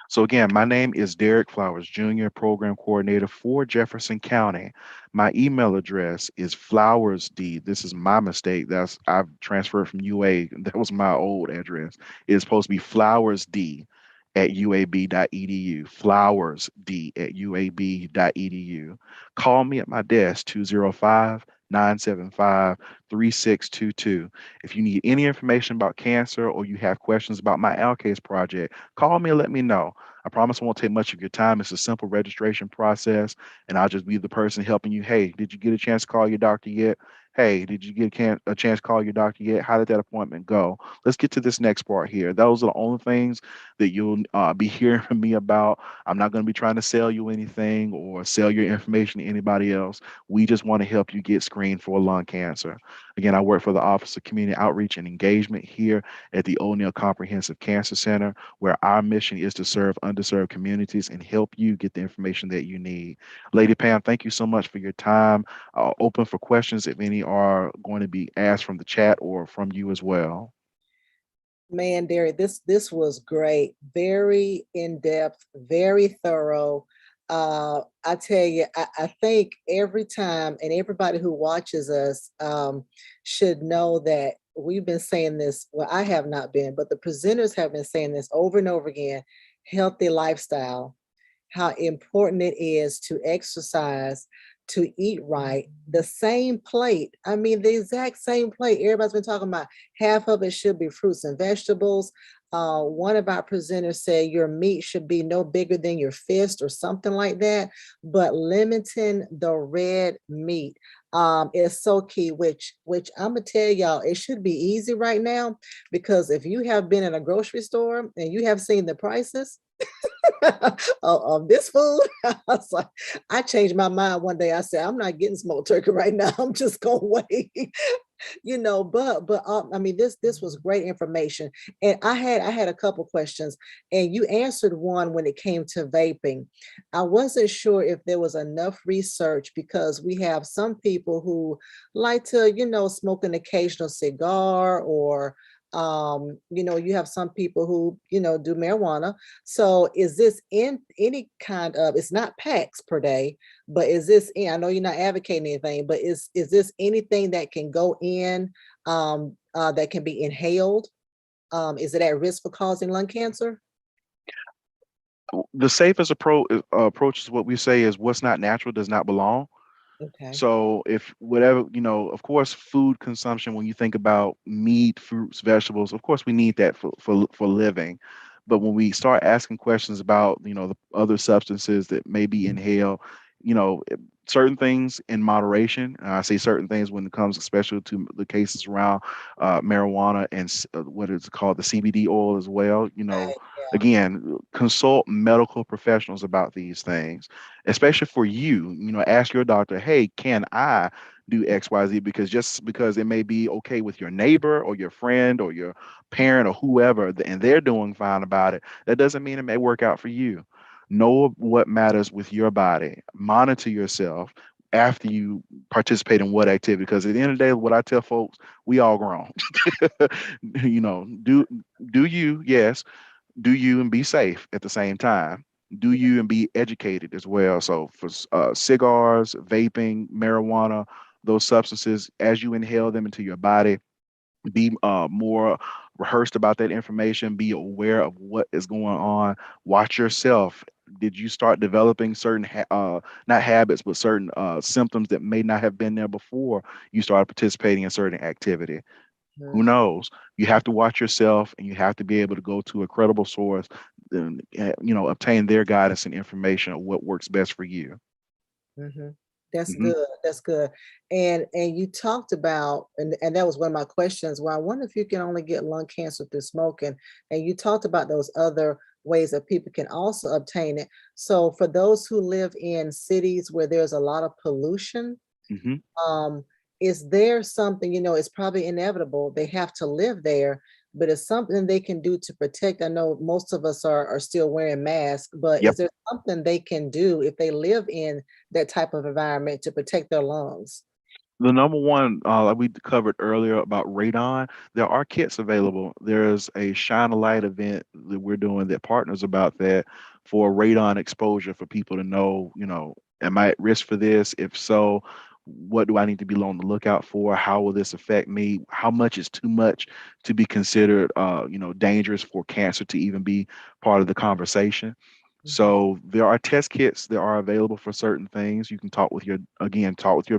So again, my name is Derek Flowers Jr., Program Coordinator for Jefferson County. My email address is flowersd. This is my mistake. I've transferred from UA. That was my old address. It's supposed to be flowersd at uab.edu. Flowersd at uab.edu. Call me at my desk, 205-975-3622. If you need any information about cancer or you have questions about my Alcase project, call me and let me know. I promise I won't take much of your time. It's a simple registration process, and I'll just be the person helping you. Hey, did you get a chance to call your doctor yet? Hey, did you get a chance to call your doctor yet? How did that appointment go? Let's get to this next part here. Those are the only things that you'll be hearing from me about. I'm not going to be trying to sell you anything or sell your information to anybody else. We just want to help you get screened for lung cancer. Again, I work for the Office of Community Outreach and Engagement here at the O'Neill Comprehensive Cancer Center, where our mission is to serve underserved communities and help you get the information that you need. Lady Pam, thank you so much for your time. Open for questions if any are going to be asked from the chat or from you as well. Man, Derek, this was great. Very in-depth, very thorough. I tell you, I think every time, and everybody who watches us should know that we've been saying this. Well, I have not been, but the presenters have been saying this over and over again. Healthy lifestyle, how important it is to exercise, to eat right. The same plate, I mean, the exact same plate. Everybody's been talking about half of it should be fruits and vegetables. One of our presenters said your meat should be no bigger than your fist or something like that, but limiting the red meat. is so key, which I'm gonna tell y'all, it should be easy right now, because if you have been in a grocery store and you have seen the prices of this food, I was like, I changed my mind one day. I said, I'm not getting smoked turkey right now. I'm just gonna wait. But I mean, this was great information, and I had a couple questions, and you answered one when it came to vaping. I wasn't sure if there was enough research, because we have some people who like to, smoke an occasional cigar, or you have some people who, do marijuana. So is this in any kind of, it's not packs per day, but is this in, I know you're not advocating anything, but is this anything that can go in, that can be inhaled? Is it at risk for causing lung cancer? The safest approach is what we say is what's not natural does not belong. Okay. So if whatever, of course, food consumption, when you think about meat, fruits, vegetables, of course, we need that for living. But when we start asking questions about, the other substances that may be inhaled, you know, eh, certain things in moderation. I say certain things when it comes, especially to the cases around marijuana and what is called the CBD oil as well. Right. Yeah. Again, consult medical professionals about these things, especially for you. Ask your doctor, hey, can I do XYZ? Because just because it may be okay with your neighbor or your friend or your parent or whoever, and they're doing fine about it, that doesn't mean it may work out for you. Know what matters with your body. Monitor yourself after you participate in what activity. Because at the end of the day, what I tell folks, we all grown. Do you, yes, do you and be safe at the same time. Do you and be educated as well. So for cigars, vaping, marijuana, those substances, as you inhale them into your body, be more rehearsed about that information, be aware of what is going on, watch yourself. Did you start developing certain not habits, but certain symptoms that may not have been there before you started participating in certain activity? Who Mhm. knows? You have to watch yourself, and you have to be able to go to a credible source and obtain their guidance and information on what works best for you. Mhm. That's Hmm. good. That's good. And you talked about, and that was one of my questions. Well, I wonder if you can only get lung cancer through smoking. And you talked about those other ways that people can also obtain it. So for those who live in cities where there's a lot of pollution, Hmm. um, is there something, it's probably inevitable, they have to live there, but it's something they can do to protect? I know most of us are still wearing masks, but is Yep. there something they can do if they live in that type of environment to protect their lungs? The number one, like we covered earlier about radon, there are kits available. There's a Shine a Light event that we're doing that partners about that for radon exposure for people to know, am I at risk for this? If so, what do I need to be on the lookout for? How will this affect me? How much is too much to be considered, dangerous for cancer to even be part of the conversation? Mhm. So there are test kits that are available for certain things. You can talk with your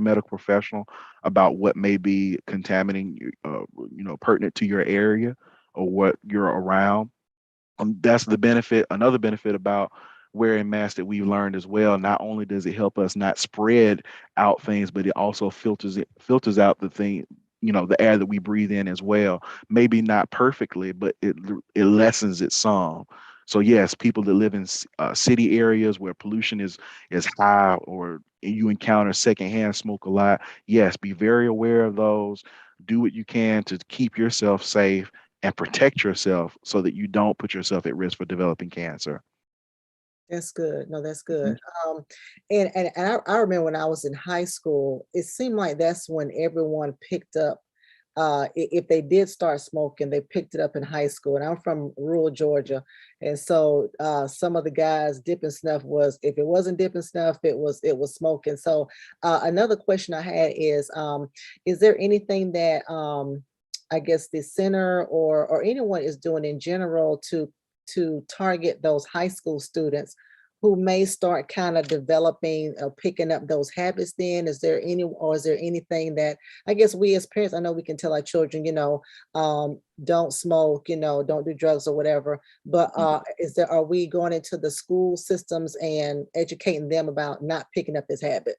medical professional about what may be contaminating, pertinent to your area or what you're around. That's the benefit. Another benefit about wearing masks that we've learned as well. Not only does it help us not spread out things, but it also filters out the thing, the air that we breathe in as well. Maybe not perfectly, but it lessens it some. So yes, people that live in city areas where pollution is high, or you encounter secondhand smoke a lot, yes, be very aware of those. Do what you can to keep yourself safe and protect yourself so that you don't put yourself at risk for developing cancer. That's good. No, that's Mhm. good. And I remember when I was in high school, it seemed like that's when everyone picked up, if they did start smoking, they picked it up in high school. And I'm from rural Georgia, and so some of the guys dipping snuff was, if it wasn't dipping snuff, it was smoking. So another question I had is there anything that I guess the center or anyone is doing in general to target those high school students who may start kind of developing or picking up those habits? Then is there anything that, I guess, we as parents, I know we can tell our children, don't smoke, don't do drugs or whatever, but are we going into the school systems and educating them about not picking up this habit?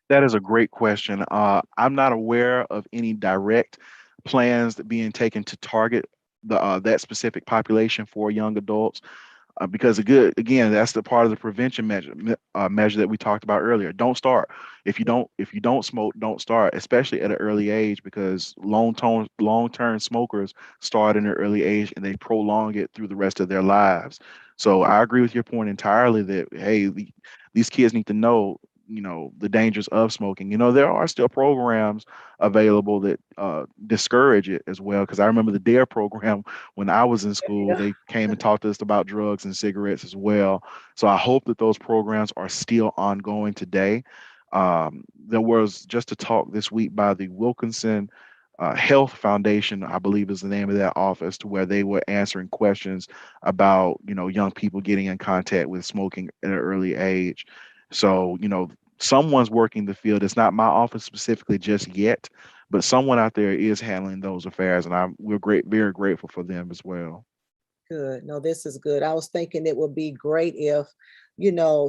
That is a great question. I'm not aware of any direct plans that being taken to target that specific population for young adults. Because again, that's the part of the prevention measure that we talked about earlier. Don't start if you don't smoke, don't start, especially at an early age, because long term smokers start in an early age and they prolong it through the rest of their lives. So I agree with your point entirely that hey, these kids need to know, the dangers of smoking. There are still programs available that discourage it as well, because I remember the DARE program when I was in school. Yeah. They came and talked to us about drugs and cigarettes as well. So I hope that those programs are still ongoing today. There was just a talk this week by the Wilkinson Health Foundation, I believe is the name of that office, to where they were answering questions about, young people getting in contact with smoking at an early age. So, someone's working the field. It's not my office specifically just yet, but someone out there is handling those affairs, and we're very grateful for them as well. Good. No, this is good. I was thinking it would be great if,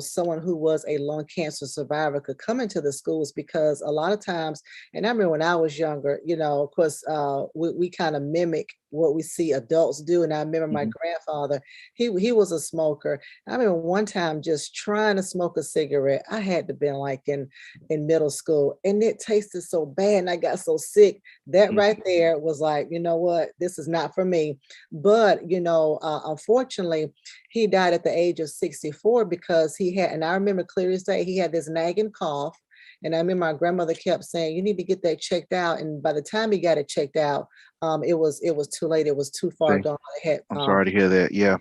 someone who was a lung cancer survivor could come into the schools, because a lot of times, and I remember when I was younger, of course, we kind of mimic what we see adults do. And I remember my Mhm. grandfather, he was a smoker. I remember one time just trying to smoke a cigarette. I had to been like in middle school, and it tasted so bad and I got so sick. That right there was like, you know what, this is not for me. But, unfortunately, he died at the age of 64 because he had, and I remember clear as day, he had this nagging cough. And I remember my grandmother kept saying, you need to get that checked out. And by the time he got it checked out, it was too late. It was too far Okay. gone. It had I'm sorry to hear that. Yeah.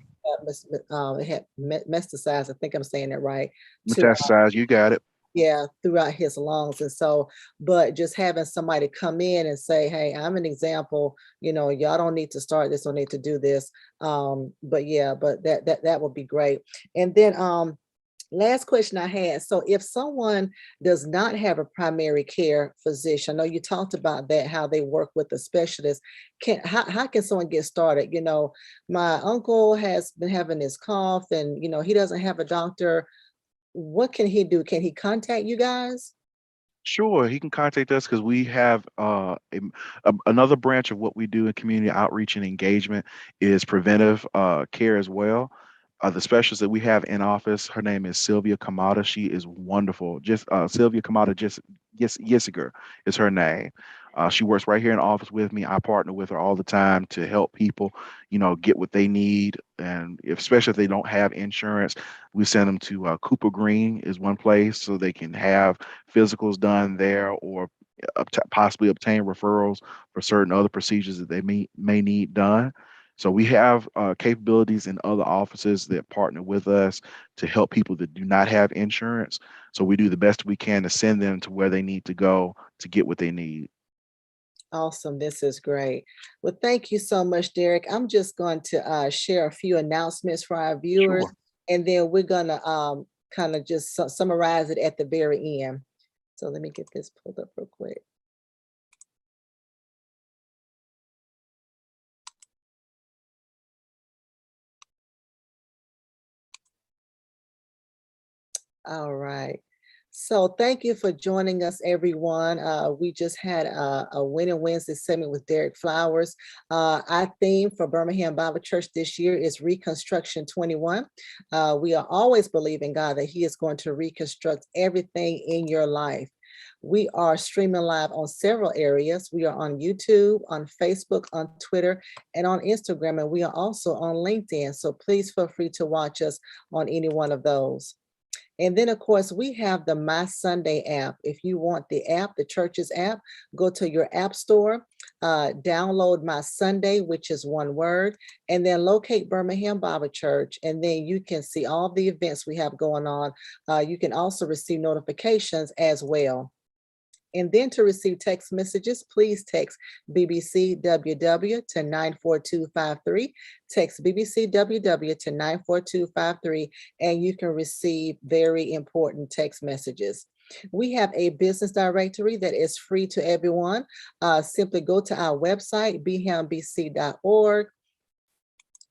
metastasized. I think I'm saying it right. To Metastasize, you got it. Yeah, throughout his lungs. And so, but just having somebody come in and say, hey, I'm an example, y'all don't need to start this, don't need to do this. But yeah, but that would be great. And then last question I had. So if someone does not have a primary care physician, I know you talked about that, how they work with the specialist. How can someone get started? My uncle has been having this cough and he doesn't have a doctor. What can he do? Can he contact you guys? Sure, he can contact us because we have another branch of what we do in community outreach and engagement is preventive care as well. The specialist that we have in office, her name is Sylvia Kamada. She is wonderful. Just Sylvia Kamada, just Yesiger is her name. She works right here in office with me. I partner with her all the time to help people, get what they need, and especially if they don't have insurance, we send them to Cooper Green is one place so they can have physicals done there, or possibly obtain referrals for certain other procedures that they may need done. So we have capabilities in other offices that partner with us to help people that do not have insurance. So we do the best we can to send them to where they need to go to get what they need. Awesome. This is great. Well, thank you so much, Derek. I'm just going to share a few announcements for our viewers, Sure. and then we're going to kind of just summarize it at the very end. So let me get this pulled up real quick. All right. So thank you for joining us, everyone. We just had a Winning Wednesday segment with Derek Flowers. Our theme for Birmingham Bible Church this year is Reconstruction 21. We are always believing God that He is going to reconstruct everything in your life. We are streaming live on several areas. We are on YouTube, on Facebook, on Twitter, and on Instagram, and we are also on LinkedIn. So please feel free to watch us on any one of those. And then, of course, we have the My Sunday app. If you want the app, the church's app, go to your app store, download My Sunday, which is one word, and then locate Birmingham Bible Church. And then you can see all the events we have going on. You can also receive notifications as well. And then to receive text messages, please text BBC WW to 94253. Text BBC WW to 94253, and you can receive very important text messages. We have a business directory that is free to everyone. Simply go to our website, bhambc.org.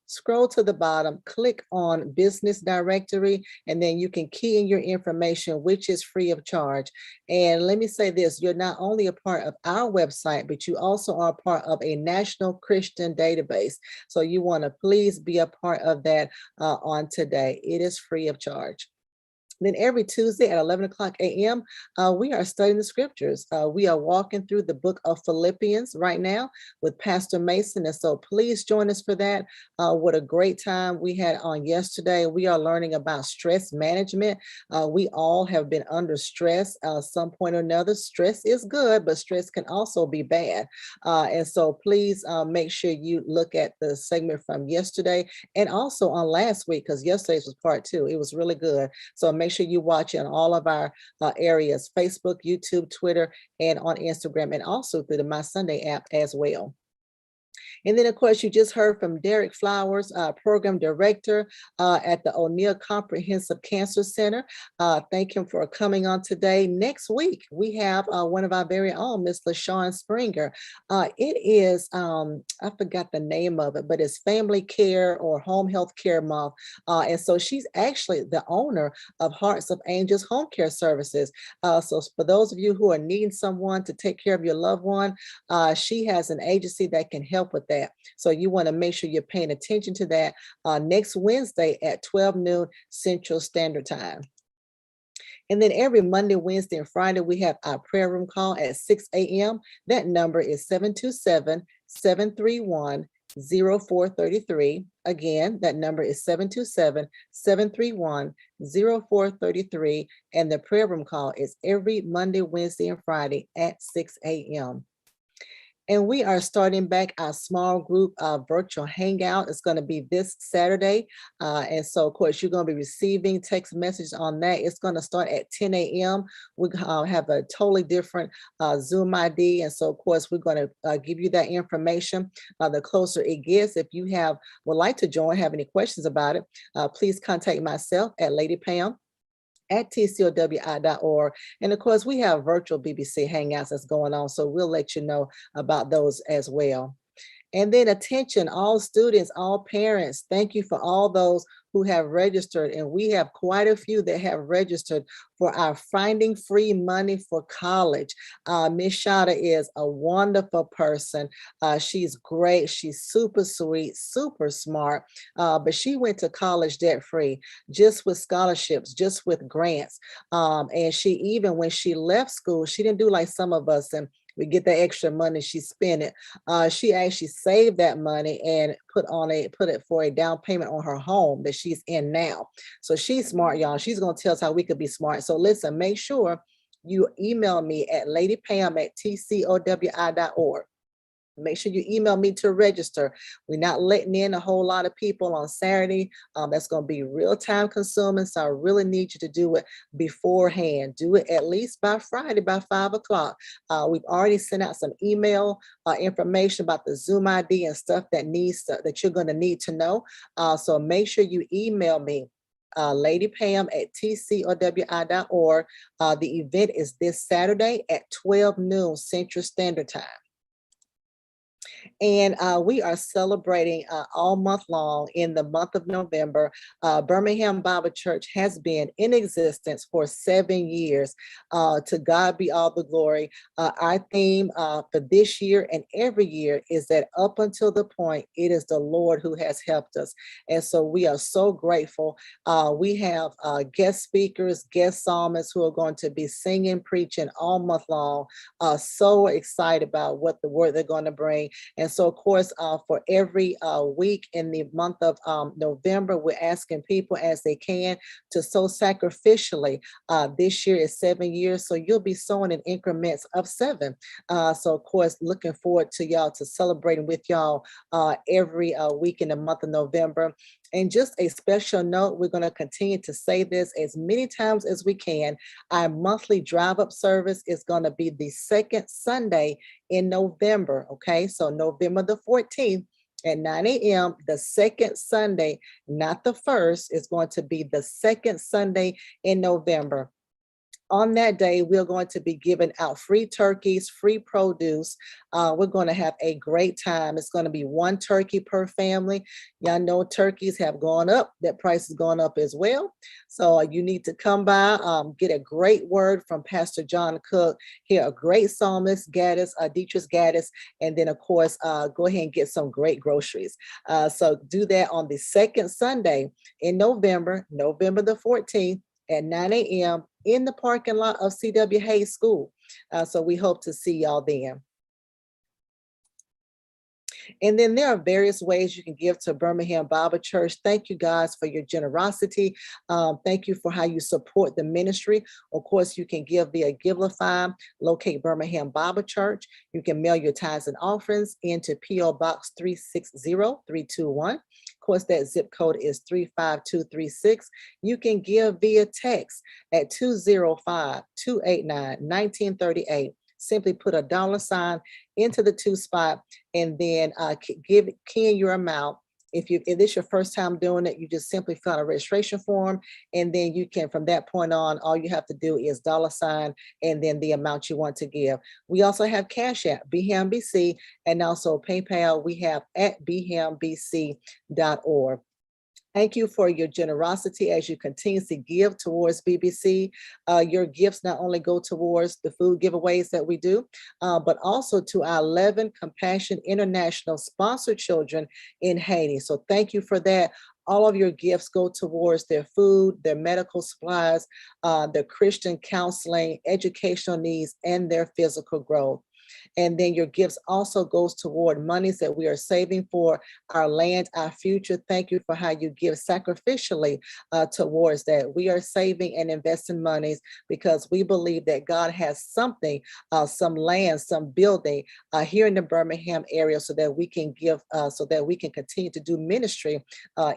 scroll to the bottom, click on Business Directory, and then you can key in your information, which is free of charge. And let me say this, you're not only a part of our website, but you also are part of a national Christian database. So you want to please be a part of that on today. It is free of charge. Then every Tuesday at 11 o'clock a.m., we are studying the scriptures. We are walking through the book of Philippians right now with Pastor Mason. And so please join us for that. What a great time we had on yesterday. We are learning about stress management. We all have been under stress some point or another. Stress is good, but stress can also be bad. And so please make sure you look at the segment from yesterday and also on last week, because yesterday's was part 2. It was really good. So make sure you watch in all of our areas, Facebook, YouTube, Twitter, and on Instagram, and also through the My Sunday app as well. And then, of course, you just heard from Derek Flowers, Program Director at the O'Neill Comprehensive Cancer Center. Thank him for coming on today. Next week, we have one of our very own, Miss LaShawn Springer. It is, I forgot the name of it, but it's Family Care or Home Health Care Month. And so she's actually the owner of Hearts of Angels Home Care Services. So for those of you who are needing someone to take care of your loved one, she has an agency that can help with that. So you want to make sure you're paying attention to that next Wednesday at 12 noon Central Standard Time. And then every Monday, Wednesday, and Friday, we have our prayer room call at 6 a.m. That number is 727-731-0433. Again, that number is 727-731-0433. And the prayer room call is every Monday, Wednesday, and Friday at 6 a.m. And we are starting back our small group virtual hangout. It's going to be this Saturday. And so, of course, you're going to be receiving text messages on that. It's going to start at 10 a.m. We have a totally different Zoom ID. And so, of course, we're going to give you that information the closer it gets. If you would like to join, have any questions about it, please contact myself at Lady Pam at tcowi.org. And of course, we have virtual BBC Hangouts that's going on, so we'll let you know about those as well. And then attention, all students, all parents, thank you for all those who have registered. And we have quite a few that have registered for our Finding Free Money for College. Miss Shada is a wonderful person. She's great. She's super sweet, super smart. But she went to college debt-free, just with scholarships, just with grants. And she, even when she left school, she didn't do like some of us and we get the extra money, she spent it. She actually saved that money and put it for a down payment on her home that she's in now. So she's smart, y'all. She's gonna tell us how we could be smart. So listen, make sure you email me at ladypam@tcowi.org. Make sure you email me to register. We're not letting in a whole lot of people on Saturday. That's going to be real time consuming. So I really need you to do it beforehand. Do it at least by Friday, by 5 o'clock. We've already sent out some email information about the Zoom ID and stuff that you're going to need to know. So make sure you email me. ladypam@tcowi.org. The event is this Saturday at 12 noon Central Standard Time. And we are celebrating all month long in the month of November. Birmingham Bible Church has been in existence for 7 years. To God be all the glory. Our theme for this year and every year is that up until the point, it is the Lord who has helped us. And so we are so grateful. We have guest speakers, guest psalmists who are going to be singing, preaching all month long. So excited about what the word they're going to bring. And so, of course, for every week in the month of November, we're asking people as they can to sow sacrificially. This year is 7 years, so you'll be sowing in increments of 7. So, of course, looking forward to y'all to celebrating with y'all every week in the month of November. And just a special note, we're going to continue to say this as many times as we can. Our monthly drive-up service is going to be the second Sunday in November. Okay, so November the 14th at 9 a.m., the second Sunday, not the first, is going to be the second Sunday in November. On that day, we're going to be giving out free turkeys, free produce. We're going to have a great time. It's going to be one turkey per family. Y'all know turkeys have gone up. That price has gone up as well. So you need to come by, get a great word from Pastor John Cook, hear a great psalmist, Dietrich Gaddis, and then, of course, go ahead and get some great groceries. So do that on the second Sunday in November, November the 14th at 9 a.m. in the parking lot of C.W. Hayes School. So we hope to see y'all then. And then there are various ways you can give to Birmingham Bible Church. Thank you guys for your generosity. Thank you for how you support the ministry. Of course, you can give via Givelify, locate Birmingham Bible Church. You can mail your tithes and offerings into P.O. Box 360321. Of course, that zip code is 35236. You can give via text at 205-289-1938. Simply put a $ into the to spot and then key in your amount. If this is your first time doing it, you just simply fill out a registration form, and then you can, from that point on, all you have to do is $ and then the amount you want to give. We also have Cash App, BHAMBC, and also PayPal. We have at bhambc.org. Thank you for your generosity as you continue to give towards BBC. Your gifts not only go towards the food giveaways that we do, but also to our 11 Compassion International sponsored children in Haiti. So thank you for that. All of your gifts go towards their food, their medical supplies, their Christian counseling, educational needs, and their physical growth. And then your gifts also goes toward monies that we are saving for our land, our future. Thank you for how you give sacrificially towards that. We are saving and investing monies because we believe that God has something, some land, some building here in the Birmingham area so that we can give, so that we can continue to do ministry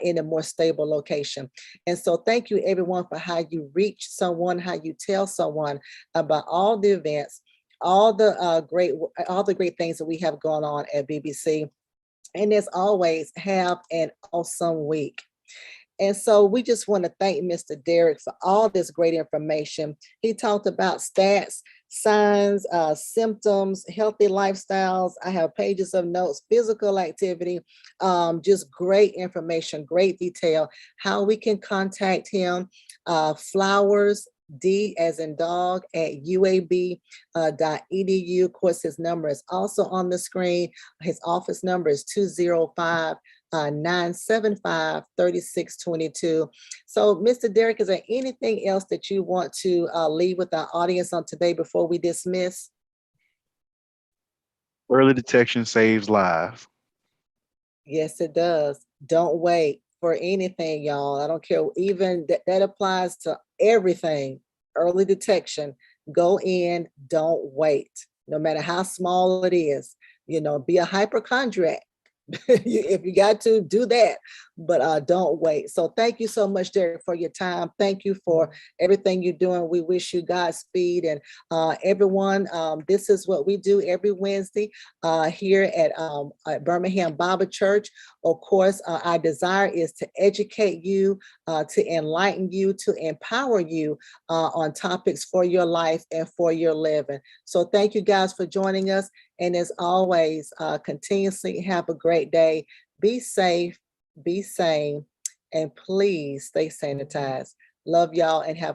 in a more stable location. And so thank you everyone for how you reach someone, how you tell someone about all the events, all the great things that we have going on at BBC. And as always, have an awesome week. And so we just want to thank Mr. Derek for all this great information. He talked about stats, signs, symptoms, healthy lifestyles. I have pages of notes, physical activity, just great information, great detail, how we can contact him, flowers, D as in dog at uab.edu. Of course, his number is also on the screen. His office number is 205-975-3622. So, Mr. Derek, is there anything else that you want to leave with our audience on today before we dismiss? Early detection saves lives. Yes, it does. Don't wait for anything, y'all. I don't care. Even that applies to everything. Early detection. Go in, don't wait. No matter how small it is, be a hypochondriac. If you got to do that, but don't wait. So thank you so much, Derek, for your time. Thank you for everything you're doing. We wish you Godspeed. And everyone, this is what we do every Wednesday here at Birmingham Bible Church. Of course, our desire is to educate you, to enlighten you, to empower you on topics for your life and for your living. So thank you guys for joining us. And as always, continuously have a great day. Be safe, be sane, and please stay sanitized. Love y'all and have a